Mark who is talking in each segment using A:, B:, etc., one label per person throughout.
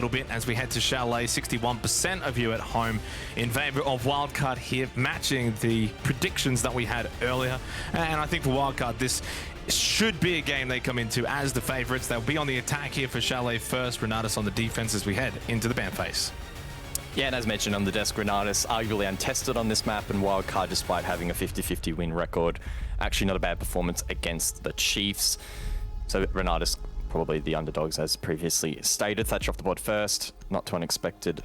A: little bit as we head to Chalet. 61% of you at home in favor of Wildcard here, matching the predictions that we had earlier. And I think for Wildcard, this should be a game they come into as the favorites. They'll be on the attack here for Chalet first. Renatus on the defense as we head into the ban phase.
B: Yeah, and as mentioned on the desk, Renatus arguably untested on this map, and Wildcard, despite having a 50-50 win record, actually not a bad performance against the Chiefs. So Renatus probably the underdogs as previously stated. Thatcher off the board first, not too unexpected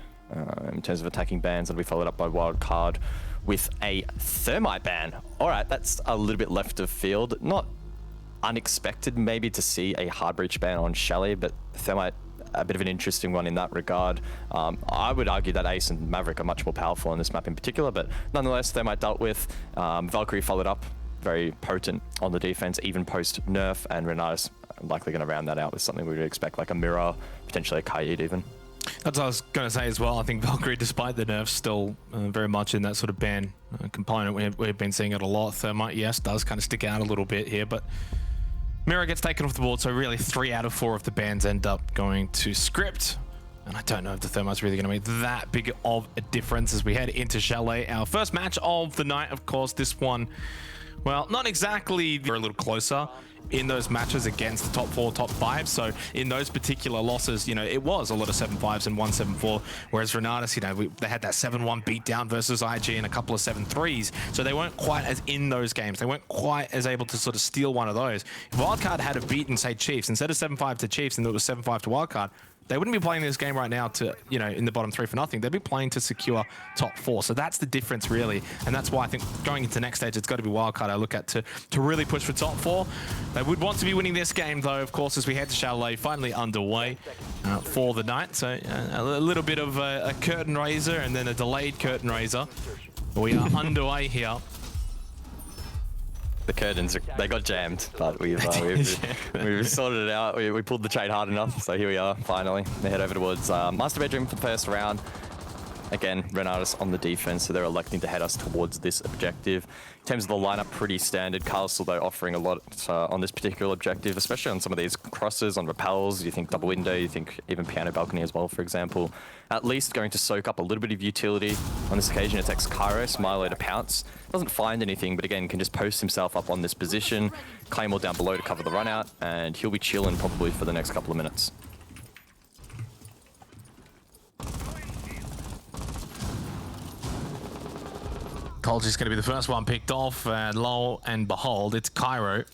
B: in terms of attacking bans, and we followed up by Wildcard with a Thermite ban. All right, that's a little bit left of field. Not unexpected maybe to see a hard breach ban on Chalet, but Thermite, a bit of an interesting one in that regard. I would argue that Ace and Maverick are much more powerful on this map in particular, but nonetheless, Thermite dealt with. Valkyrie followed up, very potent on the defense, even post nerf, and Renatus likely going to round that out with something we would expect, like a Mirror, potentially a Kaid even.
A: That's what I was going to say as well. I think Valkyrie, despite the nerfs, still very much in that sort of ban component. We've been seeing it a lot. Thermite, yes, does kind of stick out a little bit here, but Mirror gets taken off the board, so really 3 out of 4 of the bans end up going to script. And I don't know if the Thermite's really going to make that big of a difference as we head into Chalet. Our first match of the night, of course, this one, well, not exactly, they're a little closer in those matches against the top 4, top 5. So in those particular losses, you know, it was a lot of 7-5s and 1-7-4, whereas Renatus, you know, they had that 7-1 beatdown versus IG and a couple of 7-3s. So they weren't quite as in those games. They weren't quite as able to sort of steal one of those. If Wildcard had have beaten, say, Chiefs, instead of 7-5 to Chiefs and it was 7-5 to Wildcard, they wouldn't be playing this game right now to, you know, in the bottom 3 for nothing. They'd be playing to secure top 4. So that's the difference, really. And that's why I think going into next stage, it's got to be Wildcard I look at to really push for top 4. They would want to be winning this game, though, of course, as we head to Chalet, finally underway for the night. So a little bit of a curtain raiser and then a delayed curtain raiser. We are underway here.
B: The curtains, they got jammed, but we've sorted it out. We pulled the chain hard enough, so here we are, finally. They head over towards Master Bedroom for the first round. Again, Renatus on the defense, so they're electing to head us towards this objective. In terms of the lineup, pretty standard. Castle, though, offering a lot on this particular objective, especially on some of these crosses, on repels. You think double window, you think even piano balcony as well, for example. At least going to soak up a little bit of utility. On this occasion, it takes Kairos, Milo to pounce. Doesn't find anything, but again, can just post himself up on this position. Claymore down below to cover the run out, and he'll be chilling probably for the next couple of minutes.
A: Colgy's going to be the first one picked off, and lo and behold, it's Cairo.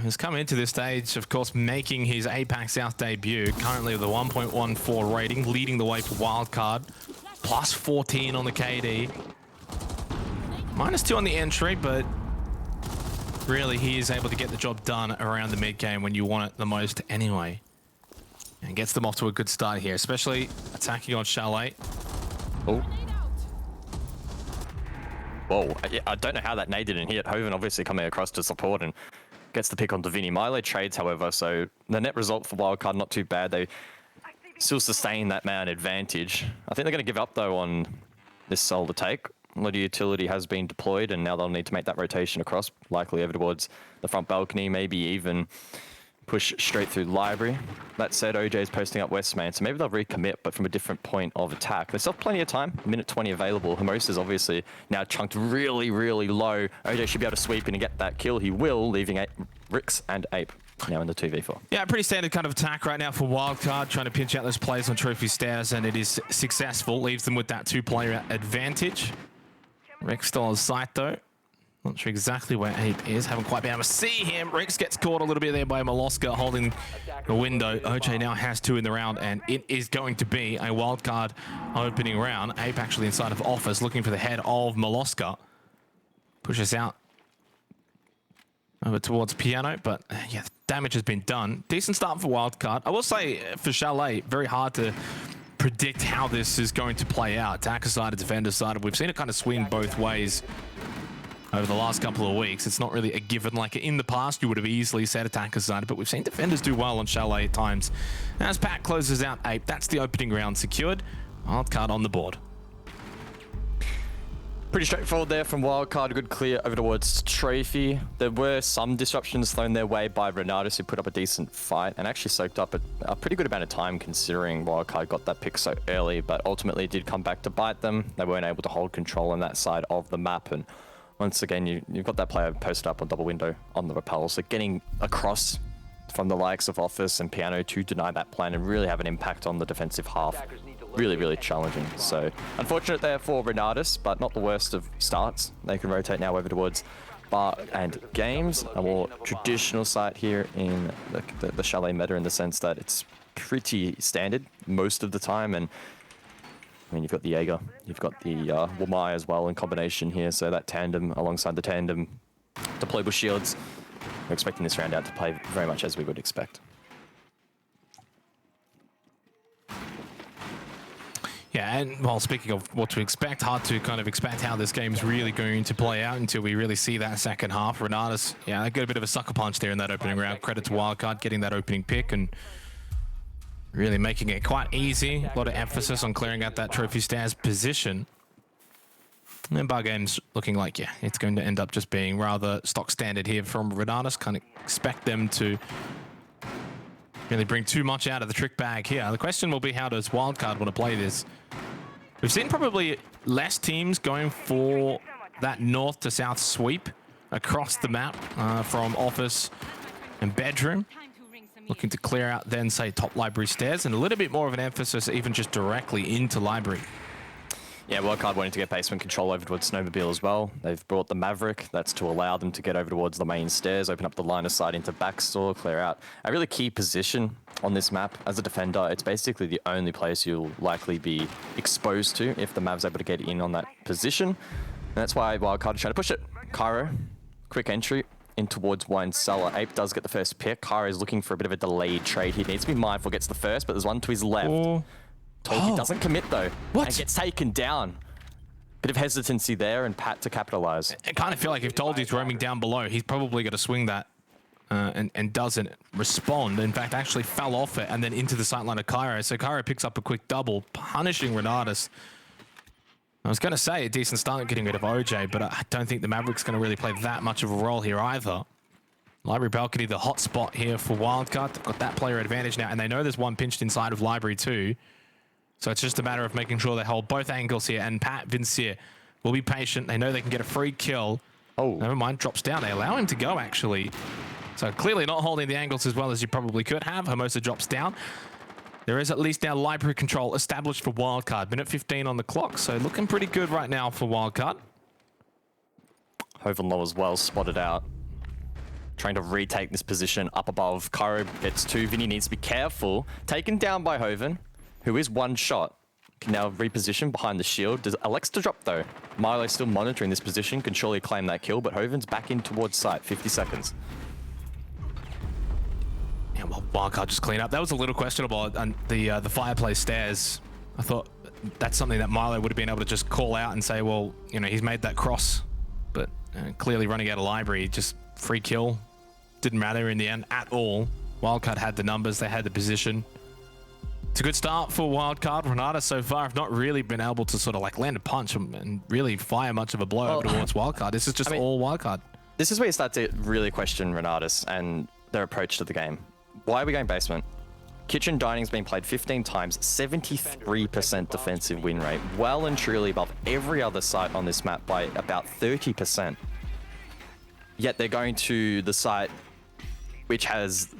A: Has come into this stage, of course, making his APAC South debut, currently with a 1.14 rating, leading the way for Wildcard. Plus 14 on the KD. -2 on the entry, but really he is able to get the job done around the mid-game when you want it the most anyway. And gets them off to a good start here, especially attacking on Chalet.
B: Oh. Whoa, I don't know how that nade didn't hit. Hoven obviously coming across to support and gets the pick on Divini. Milo trades, however, so the net result for Wildcard, not too bad. They still sustain that man advantage. I think they're going to give up, though, on this soul to take. A lot of utility has been deployed, and now they'll need to make that rotation across, likely over towards the front balcony, maybe even push straight through library. That said, OJ is posting up West Main, so maybe they'll recommit, but from a different point of attack. They still have plenty of time, minute 20 available. Hermos is obviously now chunked really, really low. OJ should be able to sweep in and get that kill. He will, leaving Rix and Ape now in the 2v4.
A: Yeah, pretty standard kind of attack right now for Wildcard, trying to pinch out those plays on Trophy Stairs, and it is successful. Leaves them with that 2-player advantage. Rix still on sight, though. Not sure exactly where Ape is. Haven't quite been able to see him. Rix gets caught a little bit there by Molosca holding the window. OJ now has 2 in the round, and it is going to be a Wildcard opening round. Ape actually inside of Office looking for the head of Molosca. Pushes out over towards Piano, but yeah, damage has been done. Decent start for Wildcard. I will say for Chalet, very hard to predict how this is going to play out. Attacker side, defender side. We've seen it kind of swing both ways over the last couple of weeks. It's not really a given. Like in the past, you would have easily said attacker side, but we've seen defenders do well on Chalet at times. As Pat closes out Ape, that's the opening round secured. Wildcard on the board.
B: Pretty straightforward there from Wildcard. Good clear over towards Trophy. There were some disruptions thrown their way by Renatus, who put up a decent fight and actually soaked up a pretty good amount of time considering Wildcard got that pick so early, but ultimately it did come back to bite them. They weren't able to hold control on that side of the map, and once again, you've got that player posted up on double window on the rappel, so getting across from the likes of Office and Piano to deny that plan and really have an impact on the defensive half. Really challenging. So unfortunate there for Renatus, but not the worst of starts. They can rotate now over towards Bar and Games, a more traditional site here in the Chalet meta, in the sense that it's pretty standard most of the time. And I mean, you've got the Jaeger, you've got the Wamai as well in combination here, so that tandem alongside the tandem deployable shields. We're expecting this round out to play very much as we would expect.
A: Yeah, and well, speaking of what to expect, hard to kind of expect how this game's really going to play out until we really see that second half. Renatus, yeah, they got a bit of a sucker punch there in that opening round. Credit to Wildcard getting that opening pick and really making it quite easy. A lot of emphasis on clearing out that trophy stairs position. And Bar Games looking like, yeah, it's going to end up just being rather stock standard here from Renatus. Can't expect them to really bring too much out of the trick bag here. The question will be, how does Wildcard want to play this? We've seen probably less teams going for that north to south sweep across the map from Office and Bedroom. Looking to clear out then, say, top library stairs, and a little bit more of an emphasis even just directly into library.
B: Yeah, Wildcard wanting to get basement control over towards Snowmobile as well. They've brought the Maverick. That's to allow them to get over towards the main stairs, open up the line of sight into backstore, clear out a really key position on this map. As a defender, it's basically the only place you'll likely be exposed to if the Mav's able to get in on that position. And that's why Wildcard is trying to push it. Cairo, quick entry in towards Wine Cellar. Ape does get the first pick. Cairo is looking for a bit of a delayed trade. He needs to be mindful, gets the first, but there's one to his left.
A: Oh.
B: He doesn't commit though.
A: What?
B: And gets taken down. Bit of hesitancy there, and Pat to capitalize.
A: I kind of feel like if Toldy's roaming down below, he's probably going to swing that and doesn't respond. In fact, actually fell off it and then into the sightline of Cairo. So Cairo picks up a quick double, punishing Renatus. I was going to say a decent start getting rid of OJ, but I don't think the Maverick's going to really play that much of a role here either. Library Balcony, the hot spot here for Wildcard. They've got that player advantage now, and they know there's one pinched inside of Library too. So it's just a matter of making sure they hold both angles here, and Pat Vincier will be patient. They know they can get a free kill. Oh, never mind, drops down. They allow him to go, actually. So clearly not holding the angles as well as you probably could have. Hermosa drops down. There is at least now library control established for Wildcard. Minute 15 on the clock, so looking pretty good right now for Wildcard.
B: Hovenlow as well, spotted out. Trying to retake this position up above. Cairo gets two. Vinny needs to be careful. Taken down by Hoven, who is one shot. Can now reposition behind the shield. Does Alex to drop though? Milo still monitoring this position, can surely claim that kill, but Hoven's back in towards site, 50 seconds.
A: Yeah, well, Wildcard just clean up. That was a little questionable on the fireplace stairs. I thought that's something that Milo would have been able to just call out and say, well, you know, he's made that cross, but clearly running out of library, just free kill. Didn't matter in the end at all. Wildcard had the numbers, they had the position. It's a good start for Wildcard. Renatus so far have not really been able to sort of like land a punch and really fire much of a blow over towards Wildcard. This is just all Wildcard.
B: This is where you start to really question Renatus and their approach to the game. Why are we going basement? Kitchen Dining's been played 15 times, 73% defensive win rate, well and truly above every other site on this map by about 30%. Yet they're going to the site which has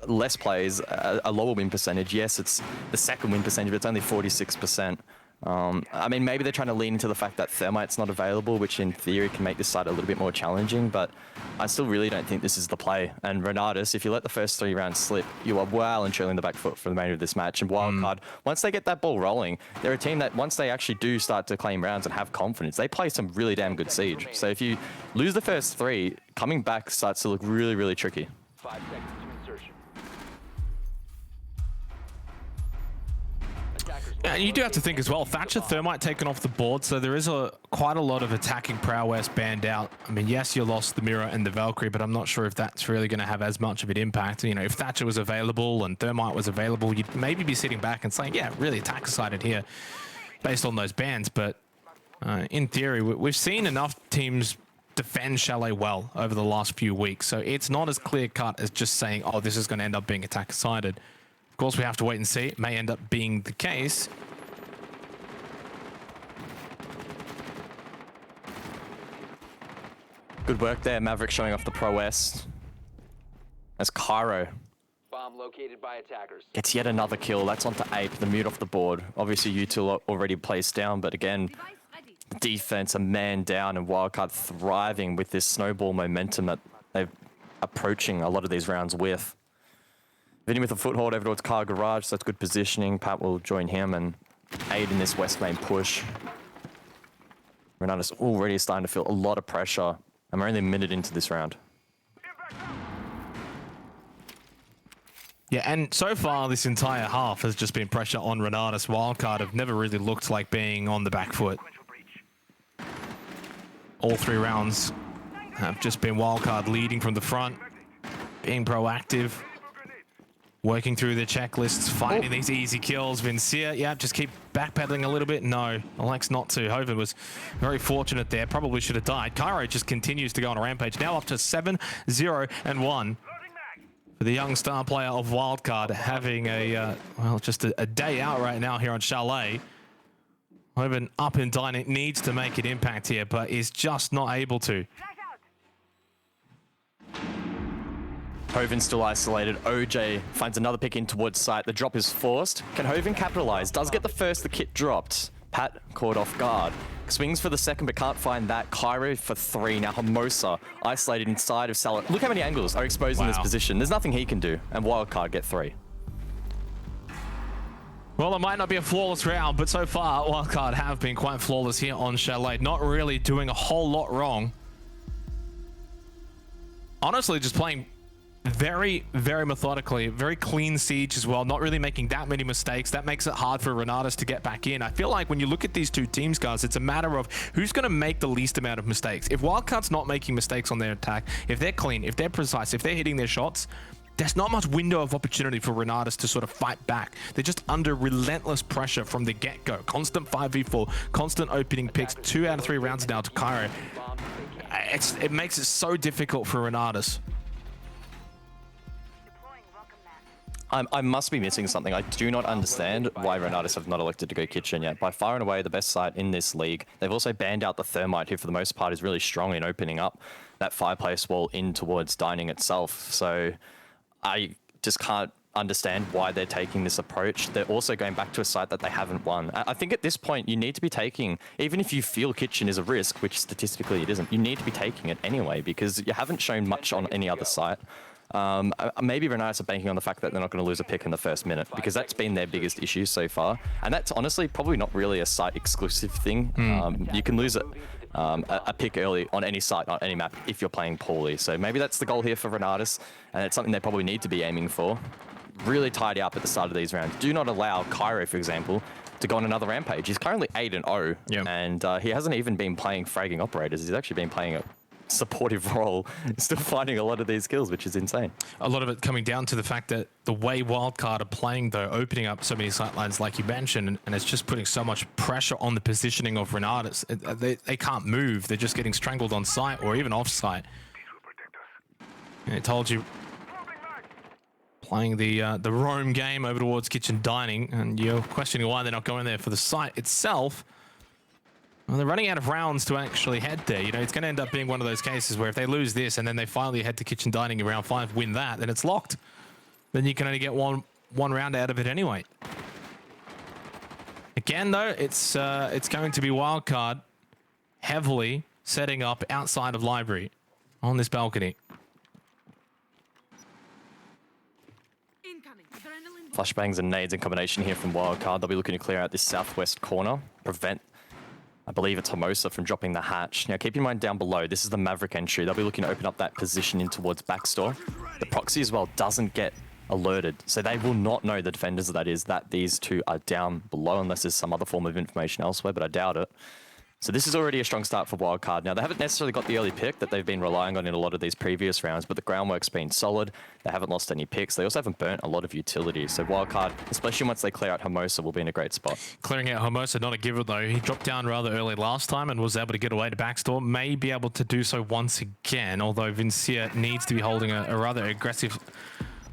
B: less plays, a lower win percentage. Yes, it's the second win percentage, but it's only 46%. I mean, maybe they're trying to lean into the fact that Thermite's not available, which in theory can make this side a little bit more challenging, but I still really don't think this is the play. And Renatus, if you let the first 3 rounds slip, you are well and truly in the back foot for the remainder of this match. And Wildcard, once they get that ball rolling, they're a team that once they actually do start to claim rounds and have confidence, they play some really damn good siege. So if you lose the first 3, coming back starts to look really, really tricky.
C: 5 seconds to insertion.
A: And you do have to think as well, Thatcher Thermite taken off the board, so there is quite a lot of attacking prowess banned out. I mean, yes, you lost the Mirror and the Valkyrie, but I'm not sure if that's really going to have as much of an impact. You know, if Thatcher was available and Thermite was available, you'd maybe be sitting back and saying, yeah, really attacker-sided here based on those bans, but in theory, we've seen enough teams defend Chalet well over the last few weeks, so it's not as clear-cut as just saying, oh, this is going to end up being attacker-sided. Of course, we have to wait and see. It may end up being the case.
B: Good work there, Maverick showing off the prowess. As Cairo
C: Bomb located by attackers.
B: gets yet another kill. That's onto Ape, the mute off the board. Obviously, Util already placed down, but again, defense, a man down, and Wildcard thriving with this snowball momentum that they're approaching a lot of these rounds with. Vinny with a foothold over towards Car Garage, so that's good positioning. Pat will join him and aid in this west lane push. Renatus already starting to feel a lot of pressure, and we're only a minute into this round.
A: Yeah, and so far this entire half has just been pressure on Renatus. Wildcard have never really looked like being on the back foot. All 3 rounds have just been Wildcard leading from the front, being proactive, working through the checklists, finding these easy kills. Vincia, yeah, just keep backpedaling a little bit. No, elects not to. Hoven was very fortunate there. Probably should have died. Cairo just continues to go on a rampage. Now up to 7-0-1. For the young star player of Wildcard, having a, well, just a day out right now here on Chalet. Hoven up and dining, needs to make an impact here, but is just not able to.
B: Hoven still isolated. OJ finds another pick in towards site. The drop is forced. Can Hoven capitalize? Does get the first, the kit dropped. Pat caught off guard. Swings for the second, but can't find that. Cairo for 3. Now Hermosa isolated inside of Salah. Look how many angles are exposed in this position. There's nothing he can do. And Wildcard get 3.
A: Well, it might not be a flawless round, but so far, Wildcard have been quite flawless here on Chalet. Not really doing a whole lot wrong. Honestly, just playing very, very methodically, very clean siege as well, not really making that many mistakes. That makes it hard for Renatus to get back in. I feel like when you look at these two teams, guys, it's a matter of who's going to make the least amount of mistakes. If Wildcard's not making mistakes on their attack, if they're clean, if they're precise, if they're hitting their shots, there's not much window of opportunity for Renatus to sort of fight back. They're just under relentless pressure from the get-go. Constant 5v4, constant opening picks, 2 out of 3 rounds now to Cairo. It makes it so difficult for Renatus.
B: I must be missing something. I do not understand why Renatus have not elected to go kitchen yet. By far and away the best site in this league. They've also banned out the Thermite, who for the most part is really strong in opening up that fireplace wall in towards dining itself. So I just can't understand why they're taking this approach. They're also going back to a site that they haven't won. I think at this point you need to be taking, even if you feel kitchen is a risk, which statistically it isn't, you need to be taking it anyway because you haven't shown much on any other site. Maybe Renatus are banking on the fact that they're not going to lose a pick in the first minute because that's been their biggest issue so far. And that's honestly probably not really a site exclusive thing. You can lose a pick early on any site, on any map, if you're playing poorly. So maybe that's the goal here for Renatus, and it's something they probably need to be aiming for. Really tidy up at the start of these rounds. Do not allow Cairo, for example, to go on another rampage. He's currently 8-0, and he hasn't even been playing fragging operators. He's actually been playing a supportive role, still finding a lot of these kills, which is insane. A
A: lot of it coming down to the fact that the way Wildcard are playing, though, opening up so many sightlines like you mentioned, and it's just putting so much pressure on the positioning of Renatus. They can't move. They're just getting strangled on site or even off site. And it told you, playing the roam game over towards kitchen dining, and you're questioning why they're not going there for the site itself. Well, they're running out of rounds to actually head there. You know, it's going to end up being one of those cases where if they lose this and then they finally head to kitchen dining in round 5, win that, then it's locked. Then you can only get one round out of it anyway. Again, though, it's going to be Wildcard heavily setting up outside of library on this balcony.
B: Flashbangs and nades in combination here from Wildcard. They'll be looking to clear out this southwest corner, prevent, I believe it's Hermosa, from dropping the hatch. Now keep in mind down below, this is the Maverick entry. They'll be looking to open up that position in towards backstore. The proxy as well doesn't get alerted, so they will not know, the defenders that is, that these two are down below unless there's some other form of information elsewhere, but I doubt it. So this is already a strong start for Wildcard. Now, they haven't necessarily got the early pick that they've been relying on in a lot of these previous rounds, but the groundwork's been solid. They haven't lost any picks. They also haven't burnt a lot of utility. So Wildcard, especially once they clear out Hermosa, will be in a great spot.
A: Clearing out Hermosa, not a giver though. He dropped down rather early last time and was able to get away to backstore. May be able to do so once again, although Vincia needs to be holding a rather aggressive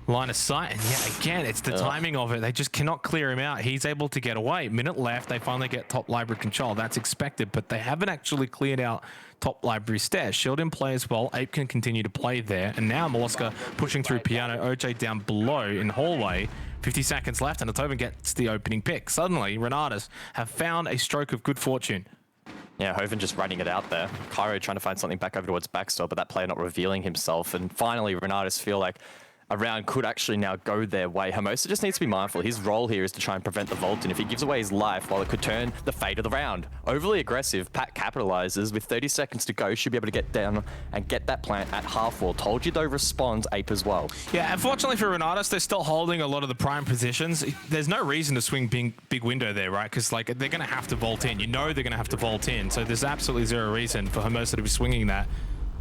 A: line of sight. And yeah, again, it's the timing of it. They just cannot clear him out. He's able to get away. Minute left, they finally get top library control. That's expected, but they haven't actually cleared out top library stairs. Shield in play as well. Ape can continue to play there. And now Morska pushing through piano. OJ down below in hallway. 50 seconds left, and Atoven gets the opening pick. Suddenly, Renatus have found a stroke of good fortune.
B: Yeah, Hoven just running it out there. Cairo trying to find something back over towards backstore, but that player not revealing himself. And finally, Renatus feel like a round could actually now go their way. Hermosa just needs to be mindful. His role here is to try and prevent the vault, and if he gives away his life, well, it could turn the fate of the round. Overly aggressive, Pat capitalizes. With 30 seconds to go, should be able to get down and get that plant at half wall. Told you though, responds Ape as well.
A: Yeah, unfortunately for Renatus, they're still holding a lot of the prime positions. There's no reason to swing big window there, right? Because like they're going to have to vault in. You know they're going to have to vault in. So there's absolutely zero reason for Hermosa to be swinging that.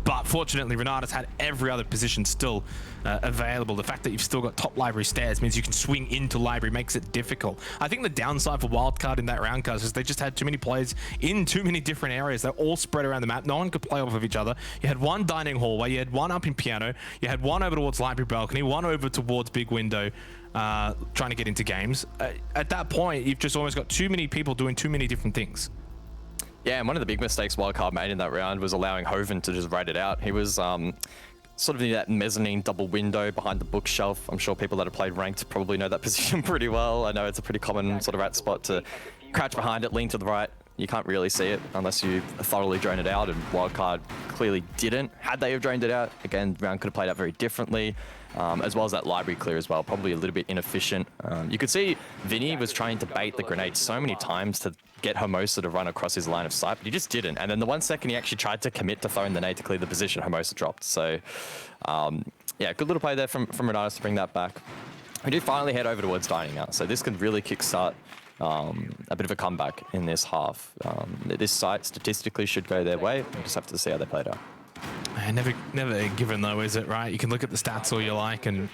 A: But fortunately, Renatus had every other position still available. The fact that you've still got top library stairs means you can swing into library, makes it difficult. I think the downside for Wildcard in that round, guys, is they just had too many players in too many different areas. They're all spread around the map. No one could play off of each other. You had one dining hallway, you had one up in piano, you had one over towards library balcony, one over towards big window, trying to get into games. At that point, you've just almost got too many people doing too many different things.
B: Yeah, and one of the big mistakes Wildcard made in that round was allowing Hoven to just write it out. He was sort of in that mezzanine double window behind the bookshelf. I'm sure people that have played ranked probably know that position pretty well. I know it's a pretty common sort of rat spot to crouch behind it, lean to the right. You can't really see it unless you thoroughly drone it out, and Wildcard clearly didn't. Had they have droned it out, again, the round could have played out very differently. As well as that library clear as well, probably a little bit inefficient. You could see Vinny was trying to bait the grenade so many times to get Hermosa to run across his line of sight, but he just didn't. And then the 1 second he actually tried to commit to throwing the nade to clear the position, Hermosa dropped. So yeah, good little play there from Renatus to bring that back. We do finally head over towards dining out, so this could really kickstart a bit of a comeback in this half. This site statistically should go their way. We'll just have to see how they played out.
A: Never a given though, is it, right? You can look at the stats all you like and you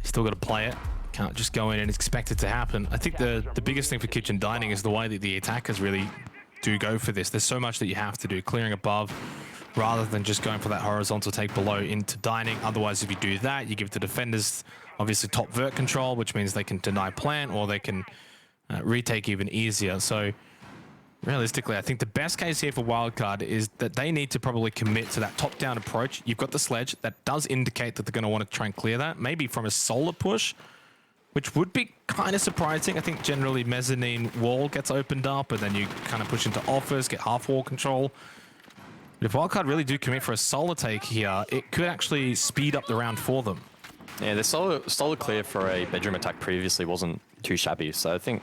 A: still got to play it. Can't just go in and expect it to happen. I think the biggest thing for kitchen dining is the way that the attackers really do go for this. There's so much that you have to do, clearing above rather than just going for that horizontal take below into dining. Otherwise, if you do that, you give the defenders obviously top vert control, which means they can deny plant or they can retake even easier. So realistically, I think the best case here for Wildcard is that they need to probably commit to that top-down approach. You've got the sledge. That does indicate that they're going to want to try and clear that. Maybe from a solar push, which would be kind of surprising. I think generally mezzanine wall gets opened up, and then you kind of push into office, get half-wall control. But if Wildcard really do commit for a solar take here, it could actually speed up the round for them.
B: Yeah, the solar clear for a bedroom attack previously wasn't too shabby, so I think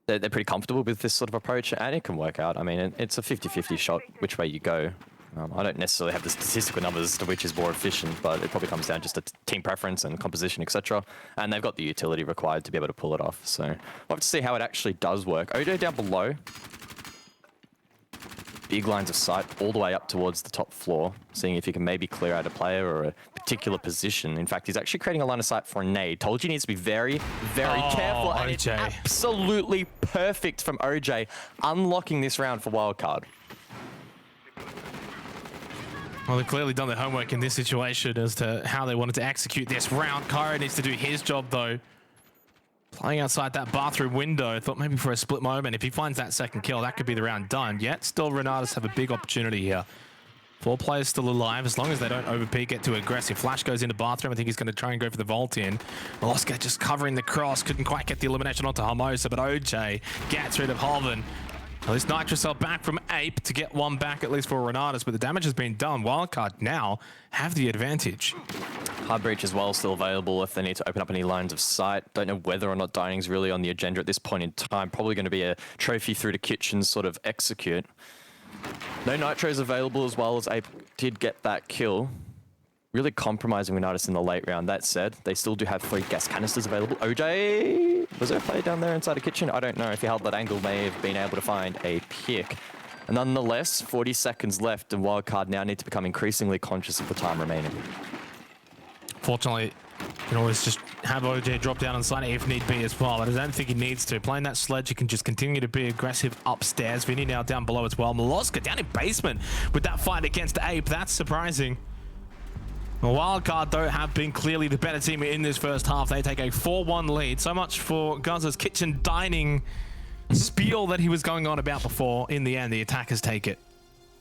B: they're pretty comfortable with this sort of approach, and it can work out. I mean, it's a 50-50 shot which way you go. I don't necessarily have the statistical numbers as to which is more efficient, but it probably comes down just to team preference and composition, etc. And they've got the utility required to be able to pull it off. So we'll have to see how it actually does work. OJ down below. Big lines of sight all the way up towards the top floor, seeing if he can maybe clear out a player or a particular position. In fact, he's actually creating a line of sight for a nade. Told you he needs to be very, very careful. And it's absolutely perfect from OJ, unlocking this round for Wildcard.
A: Well, they've clearly done their homework in this situation as to how they wanted to execute this round. Cairo needs to do his job, though. Playing outside that bathroom window, I thought maybe for a split moment, if he finds that second kill, that could be the round done. Yet, still Renatus have a big opportunity here. 4 players still alive, as long as they don't overpeak, get too aggressive. Flash goes into bathroom. I think he's going to try and go for the vault in. Oscar just covering the cross. Couldn't quite get the elimination onto Hermosa, but OJ gets rid of Holven. At least Nitrocell back from Ape to get one back, at least for Renatus, but the damage has been done. Wildcard now have the advantage.
B: Hard breach as well, still available if they need to open up any lines of sight. Don't know whether or not dining's really on the agenda at this point in time. Probably going to be a trophy through to kitchen sort of execute. No nitros available as well, as Ape did get that kill. really compromising Renatus in the late round. That said, they still do have 3 gas canisters available. OJ, was there a player down there inside the kitchen? I don't know. If he held that angle, may have been able to find a pick. And nonetheless, 40 seconds left, and Wildcard now need to become increasingly conscious of the time remaining.
A: Fortunately, you can always just have OJ drop down on site if need be as well. But I don't think he needs to. Playing that sledge, he can just continue to be aggressive upstairs. Vinny now down below as well. Maloska down in basement with that fight against Ape. That's surprising. Wildcard, though, have been clearly the better team in this first half. They take a 4-1 lead. So much for Guz's kitchen dining spiel that he was going on about before. In the end, the attackers take it.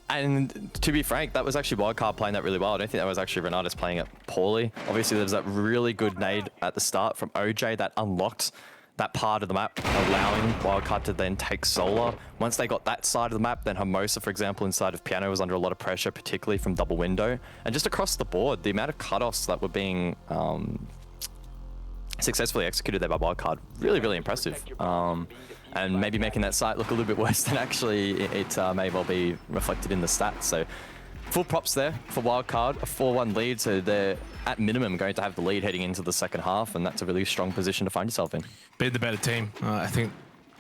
B: And to be frank, that was actually Wildcard playing that really well. I don't think that was actually Renatus playing it poorly. Obviously, there was that really good nade at the start from OJ that unlocked that part of the map, allowing Wildcard to then take Solar. Once they got that side of the map, then Hermosa, for example, inside of Piano was under a lot of pressure, particularly from double window. And just across the board, the amount of cutoffs that were being successfully executed there by Wildcard, really, really impressive. And maybe making that site look a little bit worse than actually it may well be reflected in the stats. So full props there for Wildcard, a 4-1 lead, so they're at minimum going to have the lead heading into the second half, and that's a really strong position to find yourself in.
A: Be the better team. I think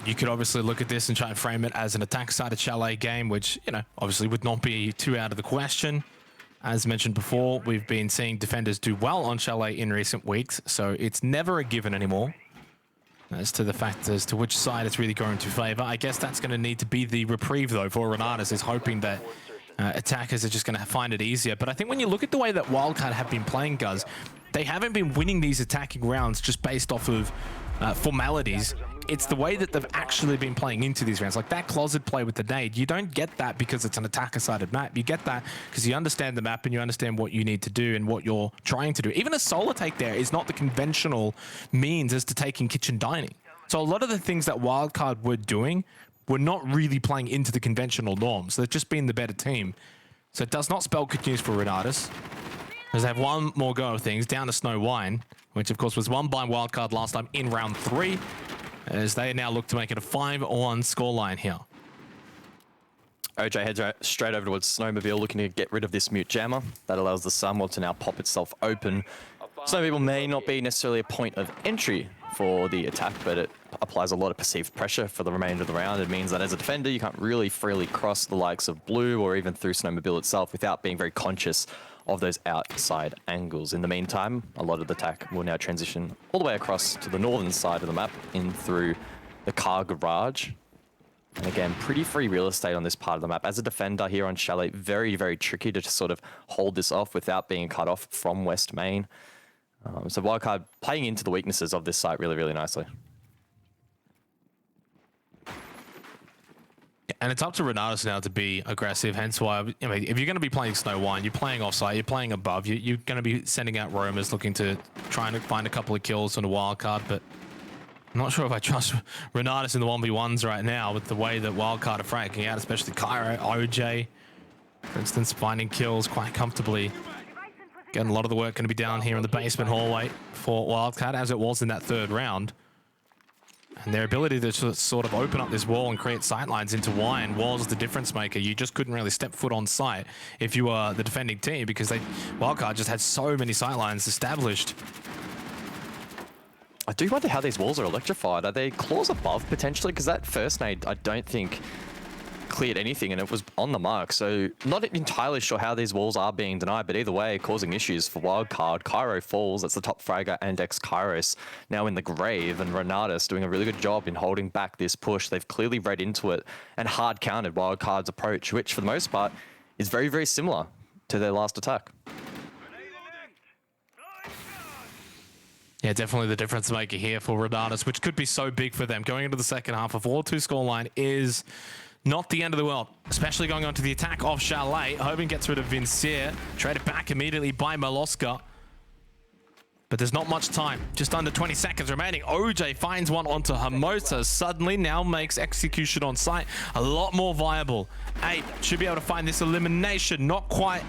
A: you could obviously look at this and try and frame it as an attack-sided Chalet game, which, you know, obviously would not be too out of the question. As mentioned before, we've been seeing defenders do well on Chalet in recent weeks, so it's never a given anymore as to the fact as to which side it's really going to favor. I guess that's going to need to be the reprieve, though, for Renatus, is hoping that attackers are just going to find it easier. But I think when you look at the way that Wildcard have been playing, Guz, they haven't been winning these attacking rounds just based off of formalities. It's the way that they've actually been playing into these rounds. Like that closet play with the nade, you don't get that because it's an attacker-sided map. You get that because you understand the map and you understand what you need to do and what you're trying to do. Even a solo take there is not the conventional means as to taking kitchen dining. So a lot of the things that Wildcard were doing were not really playing into the conventional norms. They've just been the better team. So it does not spell good news for Renatus, as they have one more go of things down to Snow Wine, which of course was won by Wildcard last time in round 3, as they now look to make it a 5-1 scoreline here.
B: OJ heads straight over towards Snowmobile, looking to get rid of this mute jammer. That allows the Sunwell to now pop itself open. Snowmobile may not be necessarily a point of entry for the attack, but it applies a lot of perceived pressure for the remainder of the round. It means that as a defender, you can't really freely cross the likes of Blue or even through Snowmobile itself without being very conscious of those outside angles. In the meantime, a lot of the attack will now transition all the way across to the northern side of the map, in through the car garage. And again, pretty free real estate on this part of the map. As a defender here on Chalet, very, very tricky to sort of hold this off without being cut off from West Main. So Wildcard playing into the weaknesses of this site really, really nicely.
A: And it's up to Renatus now to be aggressive, hence why, I mean, if you're going to be playing Snow Wine, you're playing offsite, you're playing above, you're going to be sending out roamers looking to try and find a couple of kills on a Wildcard, but I'm not sure if I trust Renatus in the 1v1s right now with the way that Wildcard are fracking out, especially Cairo, OJ, for instance, finding kills quite comfortably. Again, a lot of the work going to be down here in the basement hallway for Wildcard, as it was in that third round. And their ability to sort of open up this wall and create sightlines into Wine was the difference maker. You just couldn't really step foot on site if you were the defending team, because Wildcard just had so many sightlines established.
B: I do wonder how these walls are electrified. Are they claws above potentially? Because that first nade, I don't think cleared anything, and it was on the mark. So not entirely sure how these walls are being denied, but either way, causing issues for Wildcard. Cairo falls. That's the top fragger, and ex-Kairos now in the grave, and Renatus doing a really good job in holding back this push. They've clearly read into it and hard countered Wildcard's approach, which for the most part is very, very similar to their last attack.
A: Yeah, definitely the difference maker here for Renatus, which could be so big for them. Going into the second half, a 4-2 scoreline is not the end of the world, especially going on to the attack of Chalet. Hoban gets rid of Vincier, traded back immediately by Maloska. But there's not much time, just under 20 seconds remaining. OJ finds one onto Hermosa, suddenly now makes execution on site a lot more viable. Ape should be able to find this elimination, not quite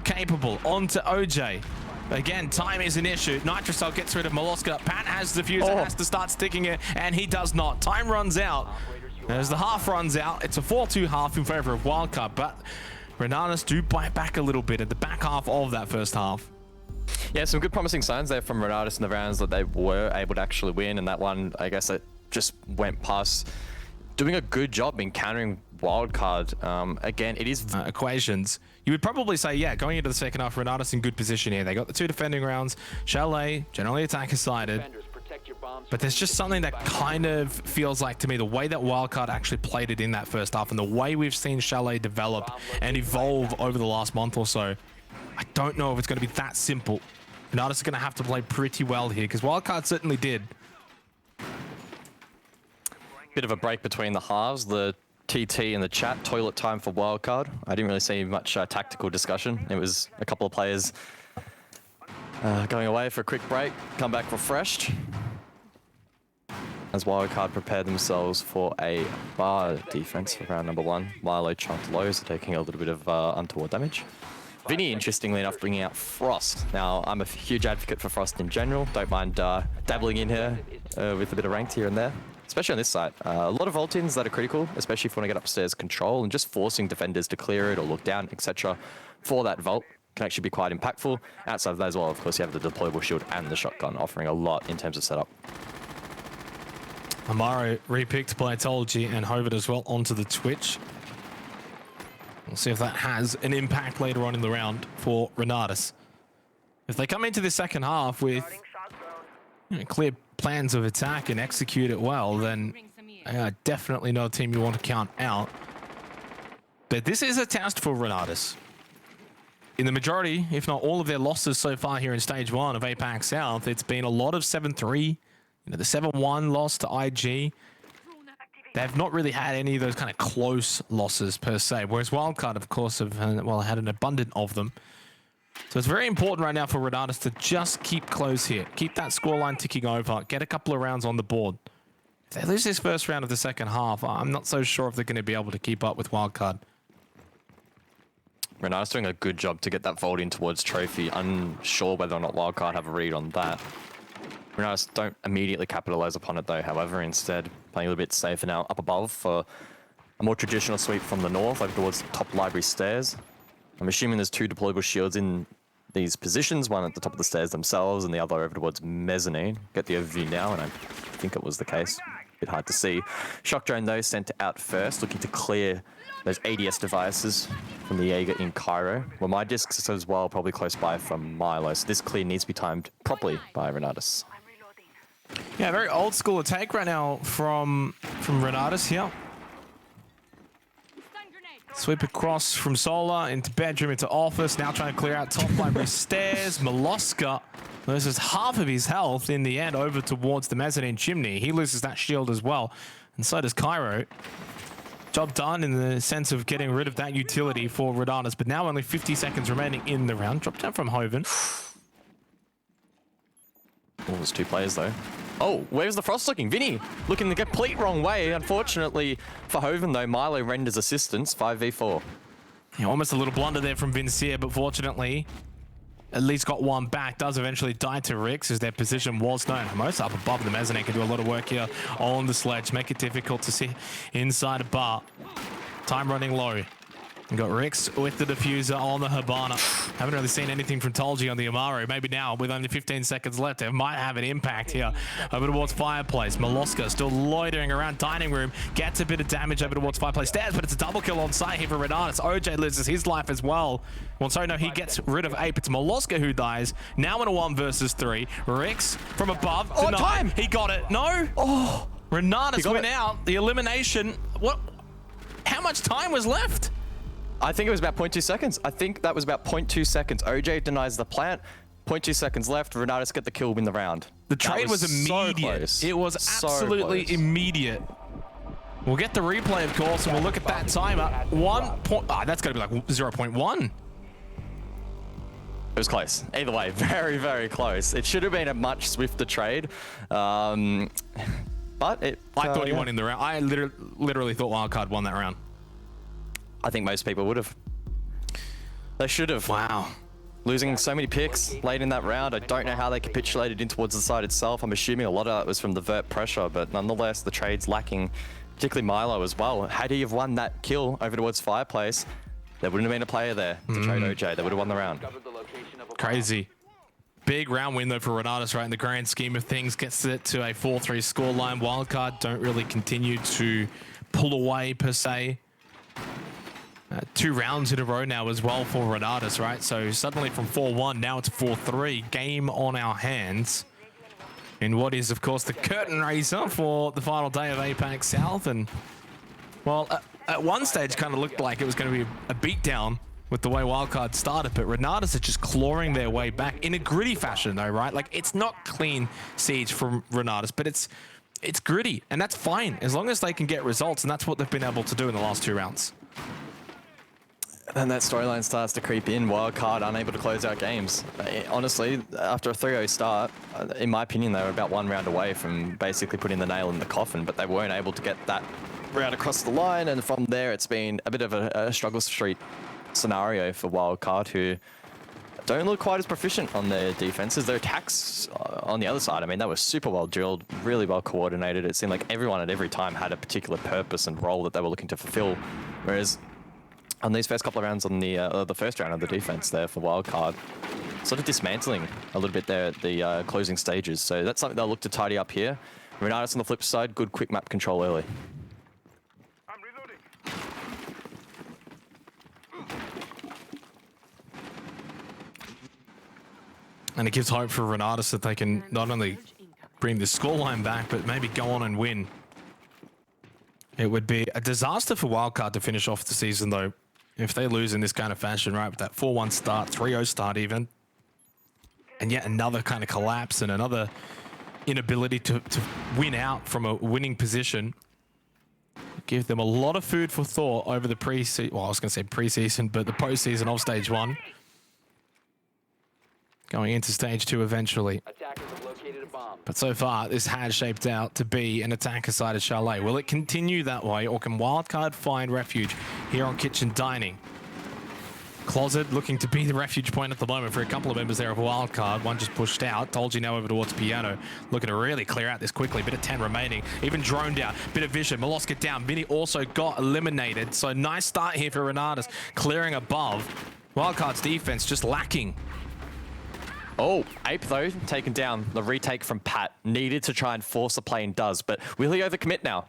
A: capable, onto OJ. Again, time is an issue. Nitrocell gets rid of Maloska. Pat has the fuse, has to start sticking it, and he does not. Time runs out. As the half runs out, it's a 4-2 half in favor of Wildcard, but Renatus do bite back a little bit at the back half of that first half.
B: Yeah, some good promising signs there from Renatus in the rounds that they were able to actually win, and that one, I guess, it just went past. Doing a good job in countering Wildcard. Again, it is
A: equations. You would probably say, yeah, going into the second half, Renatus in good position here. They got the 2 defending rounds. Chalet, generally attacker-sided. But there's just something that kind of feels like, to me, the way that Wildcard actually played it in that first half and the way we've seen Chalet develop and evolve over the last month or so, I don't know if it's going to be that simple. Renatus is going to have to play pretty well here, because Wildcard certainly did.
B: Bit of a break between the halves. The TT in the chat, toilet time for Wildcard. I didn't really see much tactical discussion. It was a couple of players going away for a quick break, come back refreshed. As Wildcard prepared themselves for a bar defense for round number 1. Milo chunked low, so taking a little bit of untoward damage. Vinny, interestingly enough, bringing out Frost. Now, I'm a huge advocate for Frost in general. Don't mind dabbling in here with a bit of ranked here and there. Especially on this side. A lot of ult-ins that are critical, especially if you want to get upstairs control, and just forcing defenders to clear it or look down, etc. for that vault can actually be quite impactful. Outside of that as well, of course, you have the deployable shield and the shotgun, offering a lot in terms of setup.
A: Amaro repicked by Tolji and Hovid as well onto the Twitch. We'll see if that has an impact later on in the round for Renatus. If they come into the second half with clear plans of attack and execute it well, then definitely not a team you want to count out. But this is a test for Renatus. In the majority, if not all of their losses so far here in Stage 1 of APAC South, it's been a lot of 7-3. You know, the 7-1 loss to IG. They've not really had any of those kind of close losses per se, whereas Wildcard, of course, have had an abundant of them. So it's very important right now for Renatus to just keep close here. Keep that scoreline ticking over. Get a couple of rounds on the board. If they lose this first round of the second half, I'm not so sure if they're going to be able to keep up with Wildcard.
B: Renatus doing a good job to get that vault in towards Trophy. Unsure whether or not Wildcard have a read on that. Renatus don't immediately capitalize upon it though, however, instead playing a little bit safer now up above for a more traditional sweep from the north over towards the top library stairs. I'm assuming there's 2 deployable shields in these positions, one at the top of the stairs themselves and the other over towards mezzanine. Get the overview now, and I think it was the case. A bit hard to see. Shock drone though sent out first, looking to clear those ADS devices from the Jaeger in Cairo. Well, my discs as well, probably close by from Milo, so this clear needs to be timed properly by Renatus.
A: Yeah, very old school attack right now from Renatus here. Sweep across from Solar into bedroom into office. Now trying to clear out top library stairs. Moloska loses half of his health in the end over towards the mezzanine chimney. He loses that shield as well. And so does Cairo. Job done in the sense of getting rid of that utility for Renatus. But now only 50 seconds remaining in the round. Drop down from Hoven.
B: Oh, there's 2 players though. Oh, where's the Frost looking? Vinny looking the complete wrong way. Unfortunately for Hoven though, Milo renders assistance 5v4.
A: Yeah, almost a little blunder there from Vincier, but fortunately at least got one back. Does eventually die to Rix as their position was known. Most up above the mezzanine can do a lot of work here on the sledge. Make it difficult to see inside a bar. Time running low. We've got Rix with the diffuser on the Habana. Haven't really seen anything from Tolji on the Amaru. Maybe now, with only 15 seconds left, it might have an impact here over towards Fireplace. Moloska still loitering around dining room. Gets a bit of damage over towards Fireplace stairs, but it's a double kill on site here for Renatus. OJ loses his life as well. Well, sorry, no, he gets rid of Ape. It's Moloska who dies. Now in a 1 versus 3. Rix from above.
B: Oh, time!
A: He got it. No?
B: Oh!
A: Renatus went out. The elimination. What? How much time was left?
B: I think it was about 0.2 seconds. I think that was about 0.2 seconds. OJ denies the plant. 0.2 seconds left. Renatus get the kill, win the round.
A: The trade was immediate.
B: So
A: it was absolutely immediate. We'll get the replay, of course, and we'll look at that timer. 1 point. Ah, that's got to be like 0.1.
B: It was close. Either way, very, very close. It should have been a much swifter trade. But it...
A: I thought he won in the round. I literally thought Wildcard won that round.
B: I think most people would have. They should have.
A: Wow.
B: Losing so many picks late in that round. I don't know how they capitulated in towards the side itself. I'm assuming a lot of that was from the vert pressure, but nonetheless, the trade's lacking, particularly Milo as well. Had he have won that kill over towards Fireplace, there wouldn't have been a player there to trade OJ. They would have won the round.
A: Crazy. big round win though for Renatus, right? In the grand scheme of things, gets it to a 4-3 scoreline. Wildcard don't really continue to pull away per se. 2 rounds in a row now as well for Renatus, right? So suddenly from 4-1, now it's 4-3. Game on our hands. In what is, of course, the curtain raiser for the final day of APAC South. And, well, at one stage kind of looked like it was going to be a beatdown with the way Wildcard started, but Renatus are just clawing their way back in a gritty fashion though, right? Like, it's not clean siege from Renatus, but it's gritty, and that's fine as long as they can get results, and that's what they've been able to do in the last 2 rounds.
B: And that storyline starts to creep in. Wildcard unable to close out games. Honestly, after a 3-0 start, in my opinion, they were about 1 round away from basically putting the nail in the coffin, but they weren't able to get that round across the line, and from there it's been a bit of a struggle street scenario for Wildcard, who don't look quite as proficient on their defenses. Their attacks on the other side, I mean, they were super well drilled, really well coordinated. It seemed like everyone at every time had a particular purpose and role that they were looking to fulfill, whereas on these first couple of rounds on the first round of the defense there for Wildcard, sort of dismantling a little bit there at the closing stages. So that's something they'll look to tidy up here. Renatus on the flip side, good quick map control early.
A: And it gives hope for Renatus that they can not only bring the scoreline back, but maybe go on and win. It would be a disaster for Wildcard to finish off the season, though, if they lose in this kind of fashion, right? With that 4-1 start, 3-0 start even. And yet another kind of collapse and another inability to win out from a winning position. Give them a lot of food for thought over the pre-season, well, I was going to say pre-season, but the postseason of stage 1. Going into stage 2 eventually.
C: Attackers have located a bomb.
A: But so far, this has shaped out to be an attacker-sided Chalet. Will it continue that way, or can Wildcard find refuge here on Kitchen Dining? Closet looking to be the refuge point at the moment for a couple of members there of Wildcard. One just pushed out. Told you now over towards Piano. Looking to really clear out this quickly. Bit of 10 remaining. Even droned out. Bit of vision. Moloska down. Vinny also got eliminated. So nice start here for Renatus. Clearing above. Wildcard's defense just lacking.
B: Oh, Ape though, taken down. The retake from Pat. Needed to try and force a play and does, but will he overcommit now?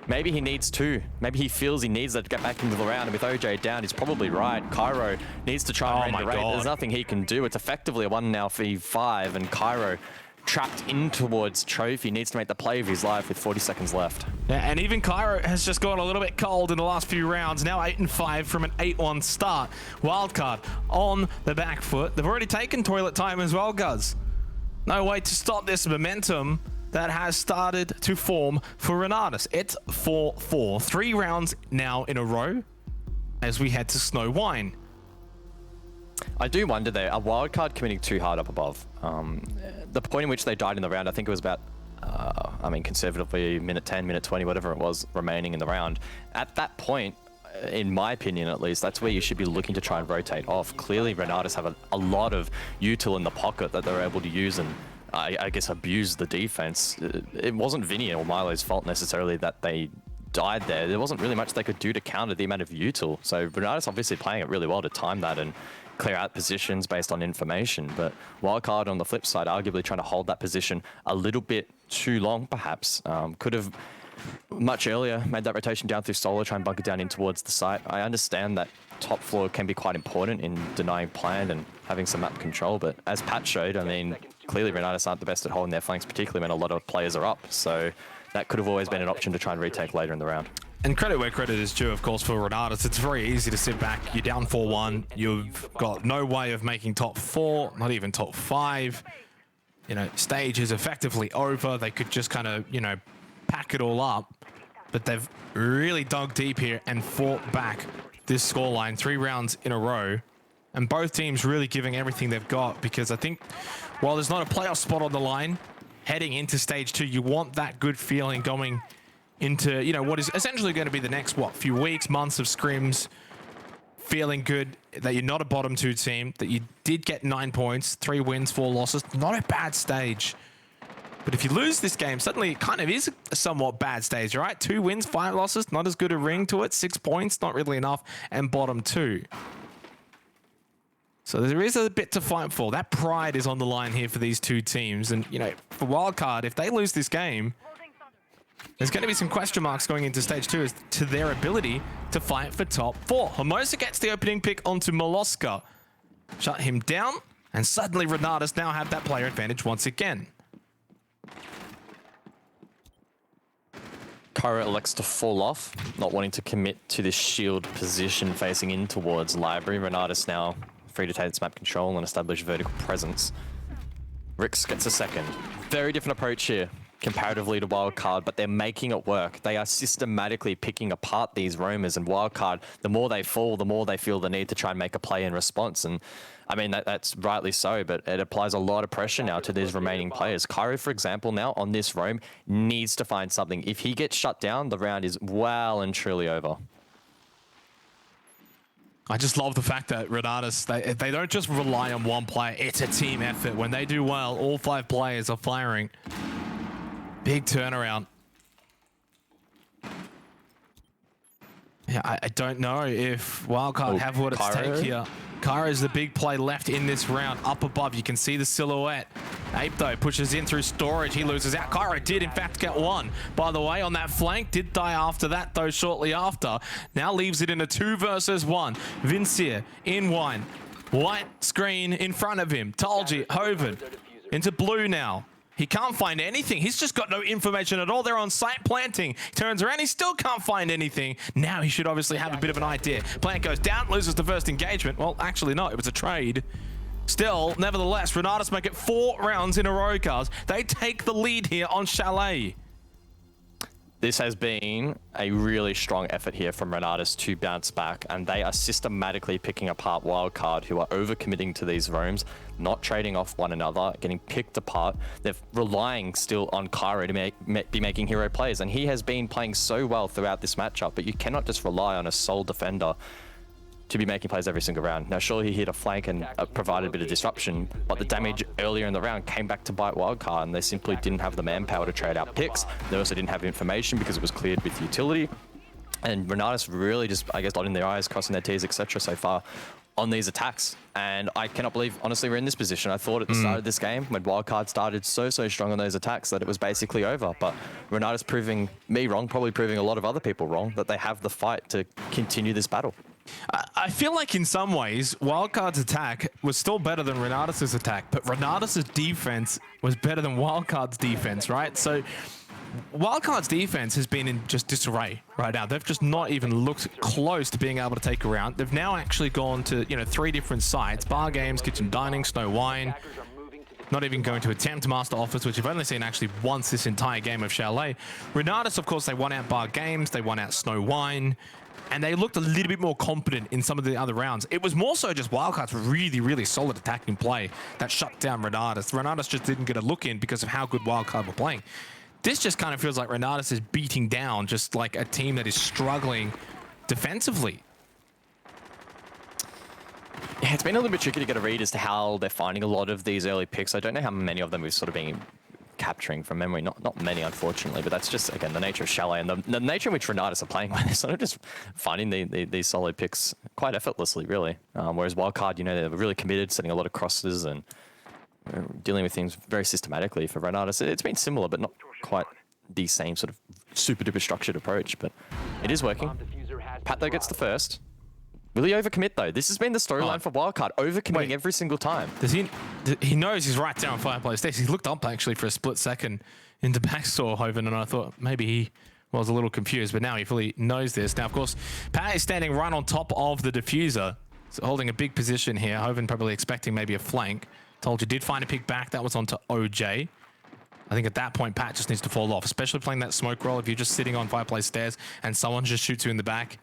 B: Maybe he needs to. Maybe he feels he needs that to get back into the round, and with OJ down, he's probably right. Cairo needs to try and raid the raid. There's nothing he can do. It's effectively a 1 now for E5, and Cairo trapped in towards Trophy, needs to make the play of his life with 40 seconds left.
A: Yeah, and even Cairo has just gone a little bit cold in the last few rounds. Now 8-5 from an 8-1 start. Wildcard on the back foot. They've already taken toilet time as well, Guz. No way to stop this momentum that has started to form for Renatus. It's 4-4. 3 rounds now in a row as we head to Snow Wine.
B: I do wonder there, a Wildcard committing too hard up above. The point in which they died in the round, I think it was about, I mean, conservatively, minute 10, minute 20, whatever it was remaining in the round. At that point, in my opinion at least, that's where you should be looking to try and rotate off. Clearly, Renatus have a lot of util in the pocket that they're able to use and I guess abuse the defense. It wasn't Vinny or Milo's fault necessarily that they died there. There wasn't really much they could do to counter the amount of util. So Renatus obviously playing it really well to time that and clear out positions based on information. But Wildcard on the flip side, arguably trying to hold that position a little bit too long, perhaps. Could have much earlier made that rotation down through solo, try and bunker down in towards the site. I understand that top floor can be quite important in denying plan and having some map control, but as Pat showed, I mean, clearly Renatus aren't the best at holding their flanks, particularly when a lot of players are up. So that could have always been an option to try and retake later in the round.
A: And credit where credit is due, of course, for Renatus. It's very easy to sit back. You're down 4-1. You've got no way of making top 4, not even top 5. You know, stage is effectively over. They could just kind of, you know, pack it all up. But they've really dug deep here and fought back this scoreline 3 rounds in a row. And both teams really giving everything they've got, because I think while there's not a playoff spot on the line, heading into stage 2, you want that good feeling going into, you know, what is essentially going to be the next, few weeks, months of scrims, feeling good that you're not a bottom 2 team, that you did get 9 points, 3 wins, 4 losses. Not a bad stage. But if you lose this game, suddenly it kind of is a somewhat bad stage, right? 2 wins, 5 losses, not as good a ring to it. 6 points, not really enough, and bottom 2. So there is a bit to fight for. That pride is on the line here for these two teams. And, you know, for Wildcard, if they lose this game, there's going to be some question marks going into stage 2 as to their ability to fight for top 4. Hermosa gets the opening pick onto Molosca. Shut him down, and suddenly Renatus now have that player advantage once again.
B: Kyra elects to fall off, not wanting to commit to this shield position facing in towards Library. Renatus now free to take its map control and establish vertical presence. Rix gets a second. Very different approach here comparatively to Wildcard, but they're making it work. They are systematically picking apart these roamers, and Wildcard, the more they fall, the more they feel the need to try and make a play in response. And I mean, that's rightly so, but it applies a lot of pressure now to these remaining players. Cairo, for example, now on this roam, needs to find something. If he gets shut down, the round is well and truly over.
A: I just love the fact that Renatus, they don't just rely on one player. It's a team effort. When they do well, all 5 players are firing. Big turnaround. Yeah, I don't know if Wildcard have what it's take here. Kyra is the big play left in this round. Up above, you can see the silhouette. Ape, though, pushes in through storage. He loses out. Kyra did, in fact, get one. By the way, on that flank, did die after that, though, shortly after. Now leaves it in a 2 versus 1. Vincier in wine. White screen in front of him. Talji, Hoven, into blue now. He can't find anything. He's just got no information at all. They're on site planting. Turns around, he still can't find anything. Now he should obviously have a bit of an idea. Plant goes down, loses the first engagement. Well, actually not. It was a trade. Still, nevertheless, Renatus make it 4 rounds in a row, guys. They take the lead here on Chalet.
B: This has been a really strong effort here from Renatus to bounce back, and they are systematically picking apart Wildcard, who are overcommitting to these roams, not trading off one another, getting picked apart. They're relying still on Cairo to be making hero plays, and he has been playing so well throughout this matchup, but you cannot just rely on a sole defender to be making plays every single round. Now, sure, he hit a flank and provided a bit of disruption, but the damage earlier in the round came back to bite Wildcard, and they simply didn't have the manpower to trade out picks. They also didn't have information because it was cleared with utility. And Renatus really just, I guess, dotting their I's, crossing their T's, etc. so far on these attacks. And I cannot believe, honestly, we're in this position. I thought at the start of this game, when Wildcard started so strong on those attacks, that it was basically over. But Renatus proving me wrong, probably proving a lot of other people wrong, that they have the fight to continue this battle.
A: I feel like in some ways, Wildcard's attack was still better than Renatus' attack, but Renatus' defense was better than Wildcard's defense, right? So Wildcard's defense has been in just disarray right now. They've just not even looked close to being able to take a round. They've now actually gone to, 3 different sites: bar games, kitchen dining, snow wine. Not even going to attempt master office, which you've only seen actually once this entire game of Chalet. Renatus, of course, they won out bar games, they won out snow wine, and they looked a little bit more competent in some of the other rounds. It was more so just Wildcard's really solid attacking play that shut down Renatus. Renatus just didn't get a look in because of how good Wildcard were playing. This just kind of feels like Renatus is beating down just like a team that is struggling defensively.
B: Yeah, it's been a little bit tricky to get a read as to how they're finding a lot of these early picks. I don't know how many of them we've sort of been capturing from memory. Not many, unfortunately, but that's just, again, the nature of Chalet and the nature in which Renatus are playing with. They're sort of just finding these solid picks quite effortlessly, really. Whereas Wildcard, they're really committed, setting a lot of crosses and dealing with things very systematically. For Renatus, it's been similar, but not quite the same sort of super duper structured approach, but it is working. Pat, though, gets the first. Will he overcommit, though? This has been the storyline for Wildcard, overcommitting every single time.
A: Does he knows he's right down fireplace. He looked up actually for a split second into backstore Hoven, and I thought maybe he was a little confused, but now he fully knows this. Now, of course, Pat is standing right on top of the diffuser, so holding a big position here. Hoven probably expecting maybe a flank. Told you, did find a pick back. That was onto OJ. I think at that point, Pat just needs to fall off, especially playing that smoke roll. If you're just sitting on fireplace stairs and someone just shoots you in the back,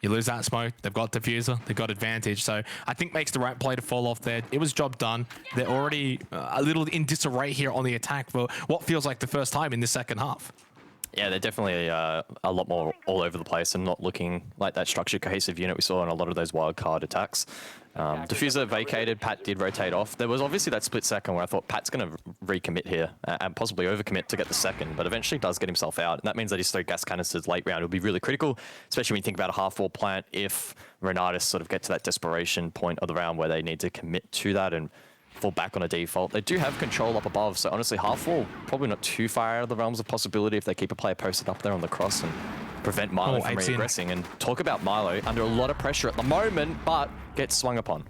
A: you lose that smoke. They've got diffuser. They've got advantage. So I think makes the right play to fall off there. It was job done. They're already a little in disarray here on the attack for what feels like the first time in this second half.
B: Yeah, they're definitely a lot more all over the place and not looking like that structured, cohesive unit we saw in a lot of those wildcard attacks. Diffuser vacated, Pat did rotate off. There was obviously that split second where I thought Pat's going to recommit here and possibly overcommit to get the second, but eventually does get himself out. And that means that his 3 gas canisters late round will be really critical, especially when you think about a half-wall plant if Renatus sort of get to that desperation point of the round where they need to commit to that and fall back on a default. They do have control up above, so honestly, half-wall probably not too far out of the realms of possibility if they keep a player posted up there on the cross and prevent Milo from regressing. And talk about Milo under a lot of pressure at the moment, but gets swung upon.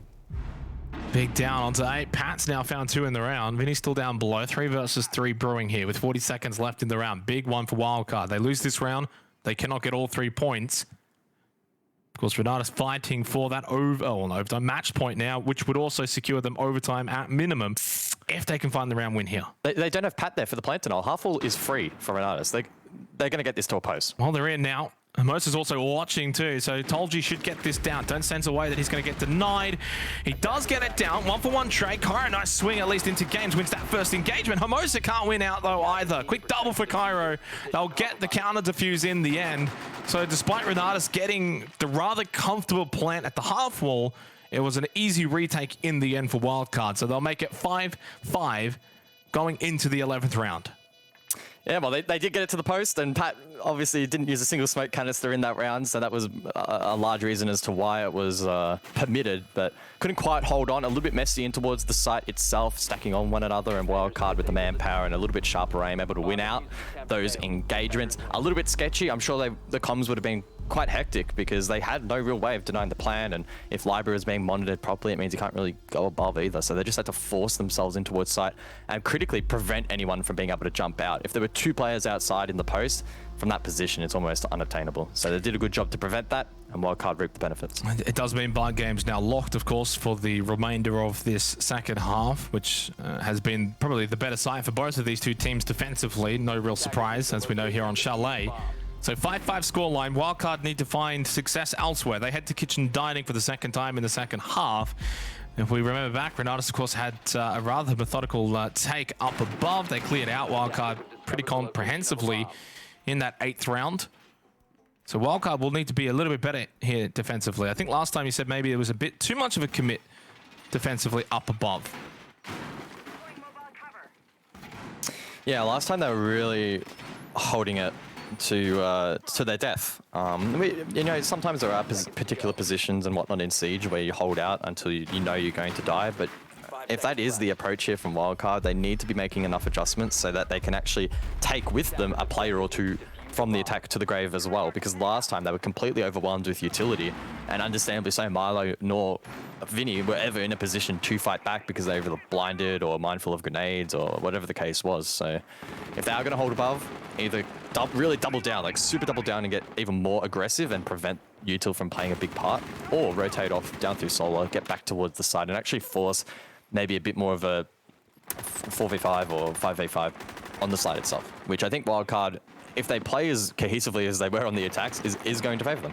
A: Big down onto 8. Pat's now found 2 in the round. Vinny's still down below. 3 versus 3 brewing here with 40 seconds left in the round. Big one for Wildcard. They lose this round. They cannot get all 3 points. Of course, Renatus fighting for that overtime match point now, which would also secure them overtime at minimum if they can find the round win here.
B: They don't have Pat there for the plant tonight. Half-wall is free for Renatus. They're going to get this to a post.
A: Well, they're in now. Moses also watching too, so Tolji should get this down. Don't sense away that he's going to get denied. He does get it down. 1-for-1 trade. Cairo, nice swing at least into games. Wins that first engagement. Hermosa can't win out though either. Quick double for Cairo. They'll get the counter defuse in the end. So despite Renatus getting the rather comfortable plant at the half wall, it was an easy retake in the end for Wildcard. So they'll make it 5-5 going into the 11th round.
B: Yeah, well, they did get it to the post, and Pat obviously didn't use a single smoke canister in that round, so that was a large reason as to why it was permitted, but couldn't quite hold on. A little bit messy in towards the site itself, stacking on one another, and Wildcard with the manpower and a little bit sharper aim, able to win out those engagements. A little bit sketchy. I'm sure the comms would have been quite hectic because they had no real way of denying the plan, and if library is being monitored properly, it means you can't really go above either, so they just had to force themselves in towards site and critically prevent anyone from being able to jump out. If there were 2 players outside in the post, from that position, it's almost unobtainable. So they did a good job to prevent that, and Wildcard reaped the benefits. It
A: does mean Bard Games now locked, of course, for the remainder of this second half, which has been probably the better side for both of these 2 teams defensively. No real surprise, as we know here on Chalet. So 5-5 scoreline. Wildcard need to find success elsewhere. They head to kitchen dining for the second time in the second half. If we remember back, Renatus, of course, had a rather methodical take up above. They cleared out Wildcard pretty comprehensively in that 8th round. So Wildcard will need to be a little bit better here defensively. I think last time you said maybe there was a bit too much of a commit defensively up above.
B: Yeah, last time they were really holding it to their death. You know, sometimes there are particular positions and whatnot in Siege where you hold out until you know you're going to die, but if that is the approach here from Wildcard, they need to be making enough adjustments so that they can actually take with them a player or 2 from the attack to the grave as well, because last time they were completely overwhelmed with utility, and understandably so, Milo nor Vinny were ever in a position to fight back because they were blinded or mindful of grenades or whatever the case was. So if they are going to hold above, either really double down, like super double down and get even more aggressive and prevent util from playing a big part, or rotate off down through solo, get back towards the side and actually force maybe a bit more of a 4v5 or 5v5 on the side itself, which I think Wildcard, if they play as cohesively as they were on the attacks, is going to favor them.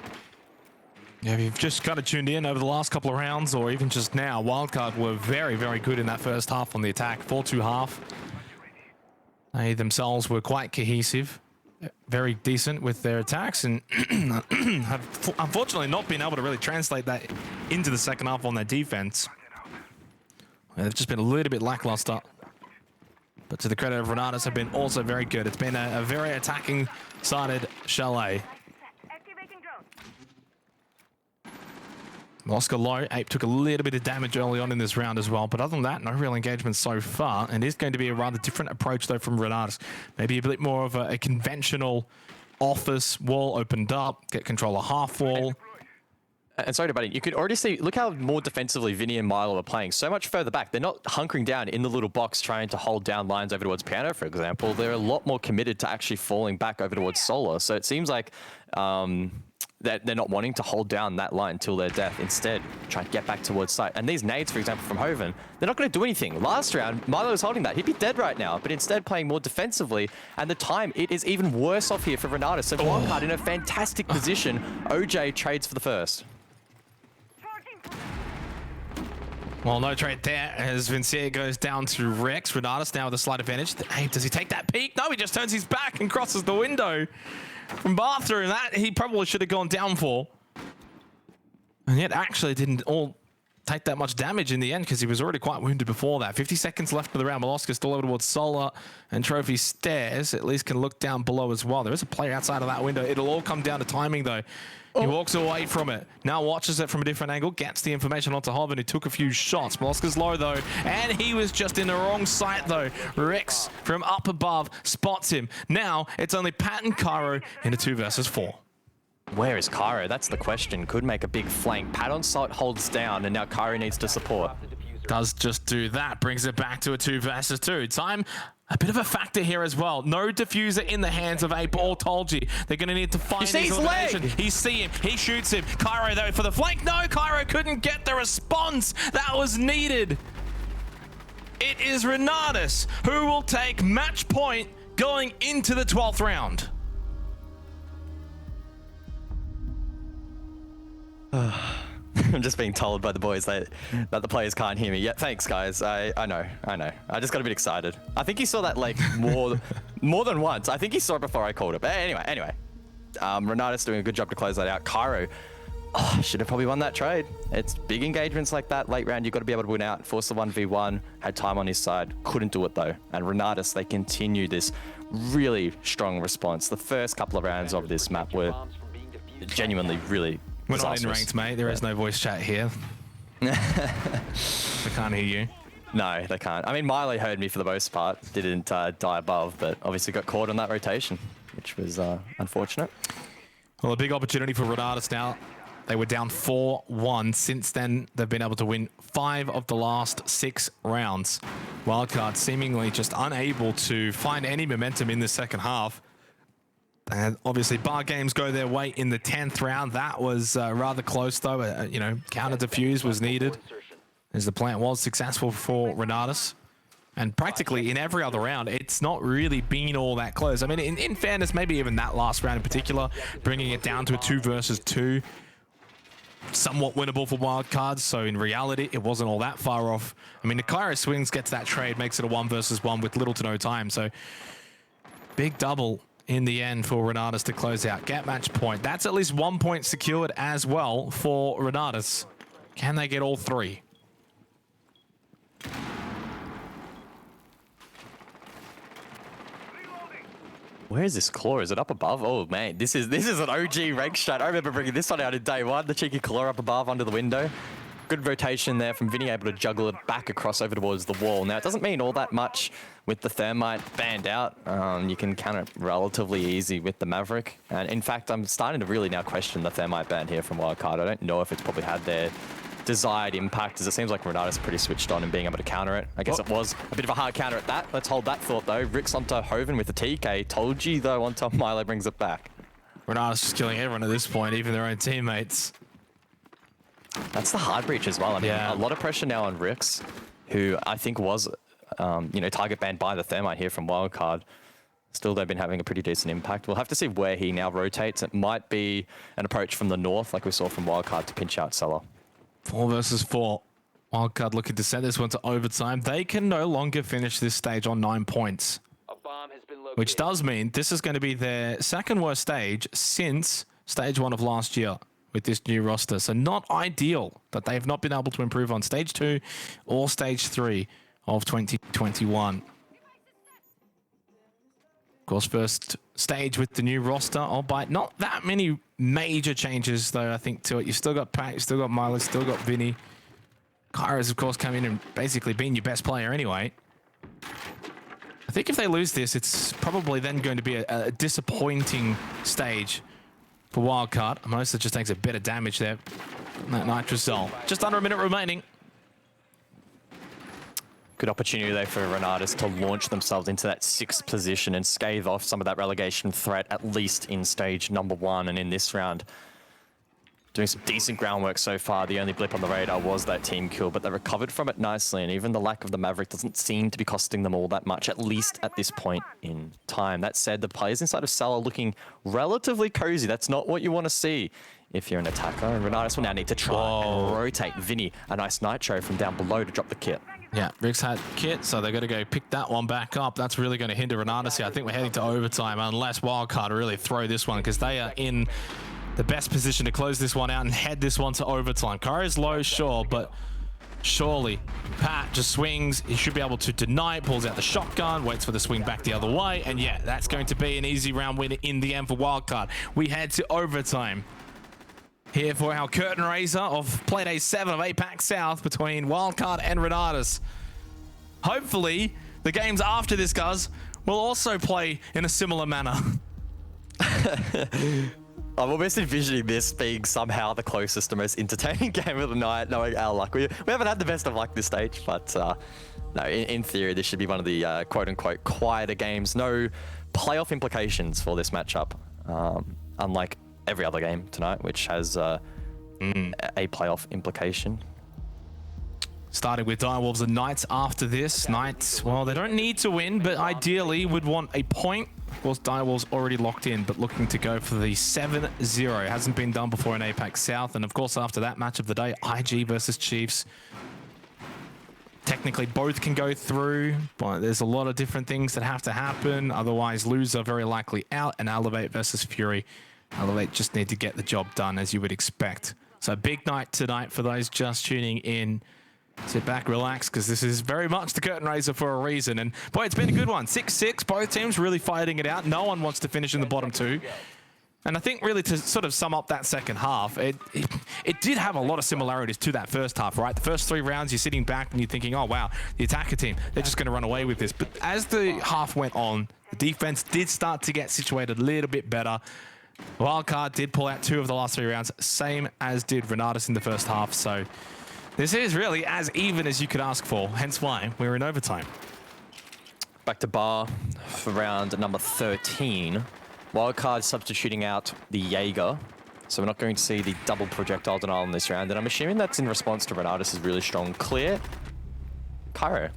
A: Yeah, if you've just kind of tuned in over the last couple of rounds, or even just now, Wildcard were very, very good in that first half on the attack. 4-2 half. They themselves were quite cohesive, very decent with their attacks, and have unfortunately not been able to really translate that into the second half on their defense. They've just been a little bit lackluster. But to the credit of Renatus, have been also very good. It's been a very attacking-sided Chalet. Oscar low. Ape took a little bit of damage early on in this round as well. But other than that, no real engagement so far. And it is going to be a rather different approach, though, from Renatus. Maybe a bit more of a conventional office wall opened up, get control of half wall.
B: And sorry about it, you could already see, look how more defensively Vinny and Milo are playing. So much further back. They're not hunkering down in the little box trying to hold down lines over towards Piano, for example. They're a lot more committed to actually falling back over towards Solar. So it seems like that they're not wanting to hold down that line until their death. Instead, try to get back towards site. And these nades, for example, from Hoven, they're not going to do anything. Last round, Milo was holding that. He'd be dead right now, but instead playing more defensively. And the time, it is even worse off here for Renatus. So Wildcard in a fantastic position. OJ trades for the first.
A: Well, no trade there as Vincia goes down to Rex. Renatus now with a slight advantage. Hey, does he take that peek? No, he just turns his back and crosses the window from bathroom. That he probably should have gone down for. And yet actually didn't all take that much damage in the end because he was already quite wounded before that. 50 seconds left of the round. Molosca still over towards Solar and Trophy stairs. At least can look down below as well. There is a player outside of that window. It'll all come down to timing though. He walks away from it. Now watches it from a different angle. Gets the information onto Hoven, who took a few shots. Molosca's low though. And he was just in the wrong sight though. Rex from up above spots him. Now it's only Pat and Cairo in a 2 versus 4.
B: Where is Cairo? That's the question. Could make a big flank. Pat on site holds down, and now Cairo needs to support.
A: Does just do that. Brings it back to a 2 versus 2. Time, a bit of a factor here as well. No diffuser in the hands of Ape or Tolji. They're going to need to find his elimination. He see him. He shoots him. Cairo, though, for the flank. No, Cairo couldn't get the response that was needed. It is Renatus who will take match point going into the 12th round.
B: I'm just being told by the boys that the players can't hear me. Yeah, thanks guys. I know. I just got a bit excited. I think he saw that like more than once. I think he saw it before I called it. But anyway. Renatus doing a good job to close that out. Cairo, should have probably won that trade. It's big engagements like that late round. You've got to be able to win out. Force the 1v1. Had time on his side. Couldn't do it though. And Renatus, they continue this really strong response. The first couple of rounds of this map were genuinely really
A: We're not in ranked, mate. There is no voice chat here. They can't hear you.
B: No, they can't. I mean, Miley heard me for the most part. Didn't die above, but obviously got caught on that rotation, which was unfortunate.
A: Well, a big opportunity for Renatus now. They were down 4-1. Since then, they've been able to win 5 of the last 6 rounds. Wildcard seemingly just unable to find any momentum in the second half. And obviously, bar games go their way in the 10th round. That was rather close, though. Counter defuse was needed, as the plant was successful for Renatus. And practically in every other round, it's not really been all that close. I mean, in fairness, maybe even that last round in particular, bringing it down to a 2 versus 2, somewhat winnable for Wildcards. So in reality, it wasn't all that far off. I mean, the Cairo swings, gets that trade, makes it a 1 versus 1 with little to no time. So big double in the end for Renatus to close out. Get match point. That's at least 1 point secured as well for Renatus. Can they get all 3?
B: Where is this claw? Is it up above? Oh man, this is an OG rank strat. I remember bringing this one out in day 1. The cheeky claw up above under the window. Good rotation there from Vinny, able to juggle it back across over towards the wall. Now, it doesn't mean all that much with the Thermite banned out. You can counter it relatively easy with the Maverick. And in fact, I'm starting to really now question the Thermite ban here from Wildcard. I don't know if it's probably had their desired impact, as it seems like Renatus pretty switched on and being able to counter it. I guess it was a bit of a hard counter at that. Let's hold that thought, though. Ricks onto Hoven with the TK. Tolji, though, on top. Milo brings it back.
A: Renatus just killing everyone at this point, even their own teammates.
B: That's the hard breach as well. I mean, a lot of pressure now on Rix, who I think was, target banned by the Thermite here from Wildcard. Still, they've been having a pretty decent impact. We'll have to see where he now rotates. It might be an approach from the north, like we saw from Wildcard, to pinch out Seller.
A: 4 versus 4. Wildcard looking to send this one to overtime. They can no longer finish this stage on 9 points.
C: A bomb has been located.
A: Which does mean this is going to be their second worst stage since stage 1 of last year with this new roster. So not ideal that they have not been able to improve on stage 2 or stage 3 of 2021. Of course, first stage with the new roster, albeit not that many major changes, though, I think, to it. You've still got Pat, you've still got Miles, still got Vinny. Kairos, of course, come in and basically being your best player anyway. I think if they lose this, it's probably then going to be a disappointing stage for Wildcard. Mostly just takes a bit of damage there. That Nitrocell. Just under a minute remaining.
B: Good opportunity there for Renatus to launch themselves into that 6th position and scathe off some of that relegation threat, at least in stage number 1 and in this round. doing some decent groundwork so far. The only blip on the radar was that team kill, but they recovered from it nicely, and even the lack of the Maverick doesn't seem to be costing them all that much, at least at this point in time. That said, the players inside of Cell are looking relatively cozy. That's not what you want to see if you're an attacker, and Renatus will now need to try and rotate Vinny a nice nitro from down below to drop the kit.
A: Yeah, Rick's had kit, so they're going to go pick that one back up. That's really going to hinder Renatus here. I think we're heading to overtime, unless Wildcard really throw this one, because they are in the best position to close this one out and head this one to overtime. Kara's low, sure, but surely Pat just swings. He should be able to deny it, pulls out the shotgun, waits for the swing back the other way, and yeah, that's going to be an easy round win in the end for Wildcard. We head to overtime here for our curtain raiser of Playday 7 of APAC South between Wildcard and Renatus. Hopefully, the games after this, guys, will also play in a similar manner.
B: I'm almost envisioning this being somehow the closest and most entertaining game of the night, knowing our luck. We haven't had the best of luck this stage, but no, in theory, this should be one of the quote-unquote quieter games. No playoff implications for this matchup, unlike every other game tonight, which has a playoff implication.
A: Starting with Direwolves and Knights after this. Knights, well, they don't need to win, but ideally would want a point. Of course, Direwolves already locked in, but looking to go for the 7-0. Hasn't been done before in APAC South. And of course, after that match of the day, IG versus Chiefs. Technically, both can go through, but there's a lot of different things that have to happen. Otherwise, loser very likely out. And Elevate versus Fury. Elevate just need to get the job done, as you would expect. So big night tonight for those just tuning in. Sit back, relax, because this is very much the curtain raiser for a reason. And boy, it's been a good one. 6-6, both teams really fighting it out. No one wants to finish in the bottom two. And I think really to sort of sum up that second half, it did have a lot of similarities to that first half, right? The first 3 rounds, you're sitting back and you're thinking, oh, wow, the attacker team, they're just going to run away with this. But as the half went on, the defense did start to get situated a little bit better. Wildcard did pull out 2 of the last 3 rounds, same as did Renatus in the first half. So this is really as even as you could ask for, hence why we're in overtime.
B: Back to bar for round number 13. Wildcard substituting out the Jaeger, so we're not going to see the double projectile denial in this round, and I'm assuming that's in response to Renatus' really strong clear. Cairo.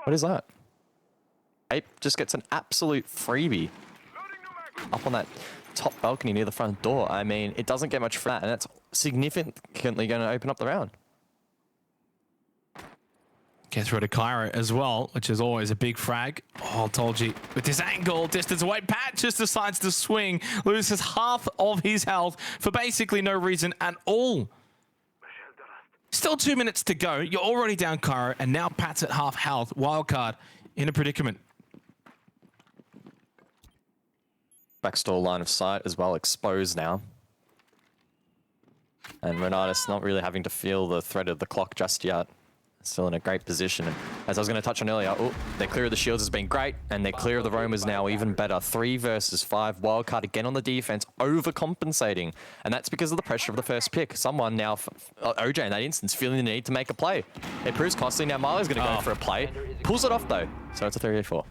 B: What is that? Ape just gets an absolute freebie up on that top balcony near the front door. I mean, it doesn't get much for that, and that's significantly going to open up the round.
A: Gets rid of Cairo as well, which is always a big frag. Oh, I told you. With this angle, distance away, Pat just decides to swing. Loses half of his health for basically no reason at all. Still 2 minutes to go. You're already down Cairo, and now Pat's at half health. Wildcard in a predicament.
B: Backstall line of sight as well exposed now. And Renatus not really having to feel the threat of the clock just yet. Still in a great position. And as I was going to touch on earlier, their clear of the shields has been great, and their clear of the roamers now even better. 3 versus 5. Wildcard again on the defense, overcompensating. And that's because of the pressure of the first pick. Someone now, OJ in that instance, feeling the need to make a play. It proves costly. Now Marley's going to go for a play. Pulls it off though. So it's a 3-4.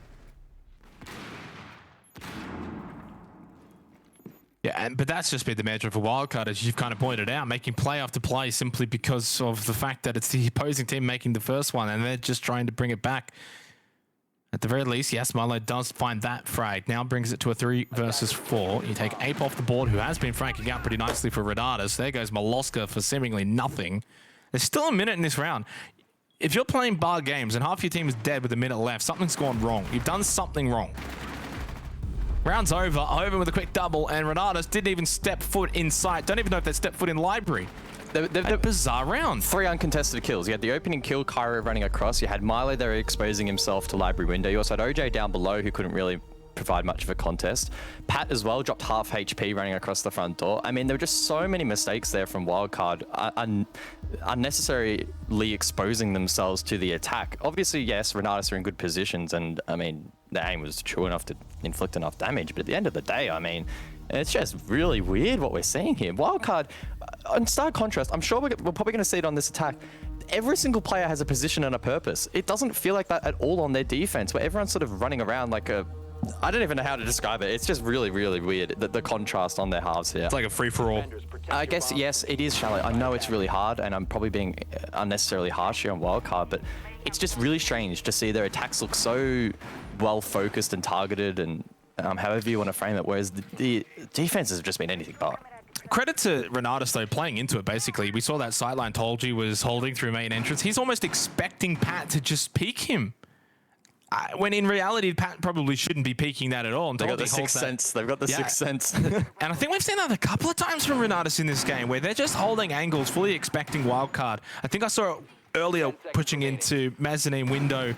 A: Yeah, but that's just been the measure for Wildcard, as you've kind of pointed out, making play after play simply because of the fact that it's the opposing team making the first one, and they're just trying to bring it back. At the very least, yes, Marlo does find that frag. Now brings it to a 3 versus 4. You take Ape off the board, who has been franking out pretty nicely for Renatus. There goes Maloska for seemingly nothing. There's still a minute in this round. If you're playing bar games and half your team is dead with a minute left, something's gone wrong. You've done something wrong. Round's over. Over with a quick double, and Renatus didn't even step foot in sight. Don't even know if they stepped foot in library. A bizarre round. 3
B: uncontested kills. You had the opening kill, Cairo running across. You had Milo there exposing himself to library window. You also had OJ down below, who couldn't really provide much of a contest. Pat as well dropped half HP running across the front door. I mean, there were just so many mistakes there from Wildcard, unnecessarily exposing themselves to the attack. Obviously, yes, Renatus are in good positions, and I mean, the aim was true enough to inflict enough damage, but at the end of the day, I mean, it's just really weird what we're seeing here. Wildcard, in stark contrast, I'm sure we're probably going to see it on this attack. Every single player has a position and a purpose. It doesn't feel like that at all on their defense, where everyone's sort of running around like a I don't even know how to describe it. It's just really, really weird, the contrast on their halves here.
A: It's like a free-for-all.
B: I guess, yes, it is shallow. I know it's really hard, and I'm probably being unnecessarily harsh here on Wildcard, but it's just really strange to see their attacks look so well-focused and targeted, and however you want to frame it, whereas the defenses have just been anything but.
A: Credit to Renatus, though, playing into it, basically. We saw that sideline Tolji was holding through main entrance. He's almost expecting Pat to just peek him. When in reality, Pat probably shouldn't be peeking that at all.
B: They've got the sixth sense. They've got the sixth sense.
A: And I think we've seen that a couple of times from Renatus in this game, where they're just holding angles, fully expecting Wildcard. I think I saw it earlier pushing into mezzanine window,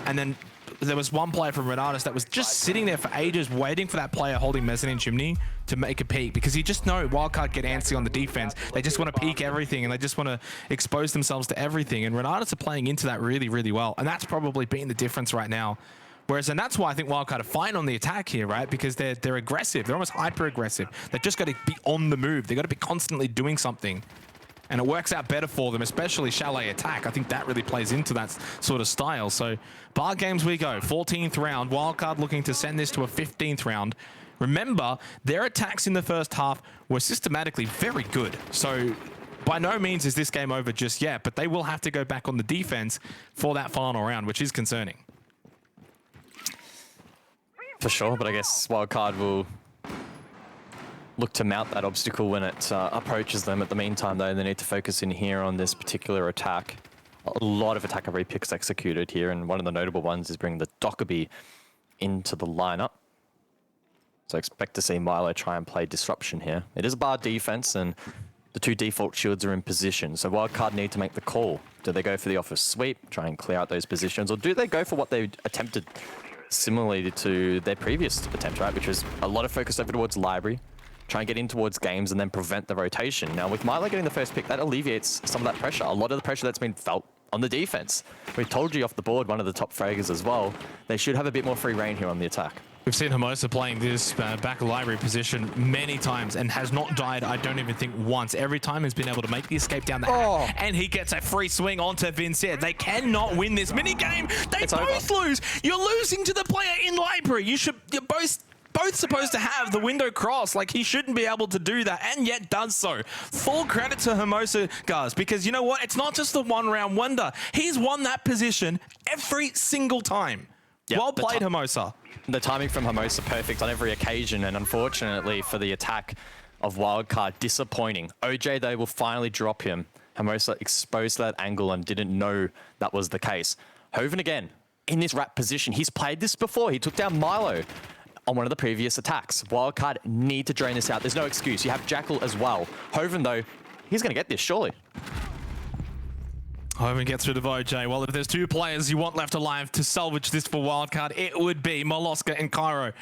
A: and then there was one player from Renatus that was just sitting there for ages waiting for that player holding mezzanine chimney to make a peek, because you just know Wildcard get antsy on the defense. They just want to peek everything, and they just want to expose themselves to everything, and Renatus are playing into that really, really well, and that's probably been the difference right now. Whereas, and that's why I think Wildcard are fine on the attack here, right? Because they're aggressive. They're almost hyper-aggressive. They've just got to be on the move. They've got to be constantly doing something. And it works out better for them, especially chalet attack. I think that really plays into that sort of style. So, bar games we go. 14th round. Wildcard looking to send this to a 15th round. Remember, their attacks in the first half were systematically very good. So, by no means is this game over just yet, but they will have to go back on the defense for that final round, which is concerning.
B: For sure, but I guess Wildcard will look to mount that obstacle when it approaches them. At the meantime, though, they need to focus in here on this particular attack. A lot of attacker repicks executed here, and one of the notable ones is bringing the Dockerby into the lineup. So expect to see Milo try and play disruption here. It is a bar defense, and the two default shields are in position. So Wildcard need to make the call. Do they go for the office sweep, try and clear out those positions, or do they go for what they attempted similarly to their previous attempt, right? Which was a lot of focus over towards library, try and get in towards games and then prevent the rotation. Now, with Milo getting the first pick, that alleviates some of that pressure. A lot of the pressure that's been felt on the defense. We've told you off the board, one of the top fraggers as well. They should have a bit more free reign here on the attack.
A: We've seen Hermosa playing this back library position many times and has not died, I don't even think, once. Every time he's been able to make the escape down the hack, and he gets a free swing onto Vincent. They cannot win this minigame. They both lose. You're losing to the player in library. You're both supposed to have the window cross. Like, he shouldn't be able to do that, and yet does so. Full credit to Hermosa, guys, because you know what? It's not just the one-round wonder. He's won that position every single time. Yep, well played, Hermosa.
B: The timing from Hermosa perfect on every occasion, and unfortunately for the attack of Wildcard, disappointing. OJ, though, will finally drop him. Hermosa exposed that angle and didn't know that was the case. Hoven again, in this wrap position. He's played this before. He took down Milo on one of the previous attacks. Wildcard need to drain this out. There's no excuse. You have Jackal as well. Hoven, though, he's going to get this, surely.
A: Hoven gets rid of OJ. Well, if there's two players you want left alive to salvage this for Wildcard, it would be Molosca and Cairo.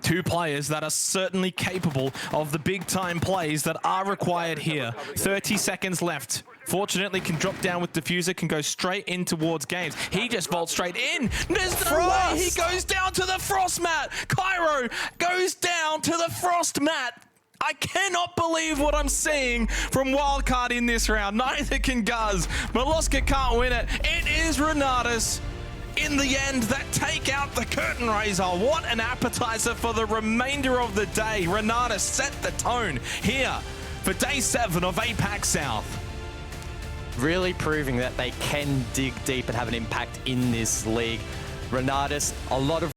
A: Two players that are certainly capable of the big-time plays that are required here. 30 seconds left. Fortunately, can drop down with Diffuser, can go straight in towards games. He just vaults straight in. There's no way he goes down to the Frost mat. Cairo goes down to the Frost mat. I cannot believe what I'm seeing from Wildcard in this round. Neither can Guz. Molosca can't win it. It is Renatus in the end that take out the curtain raiser. What an appetizer for the remainder of the day. Renatus set the tone here for day 7 of APAC South.
B: Really proving that they can dig deep and have an impact in this league. Renatus, a lot of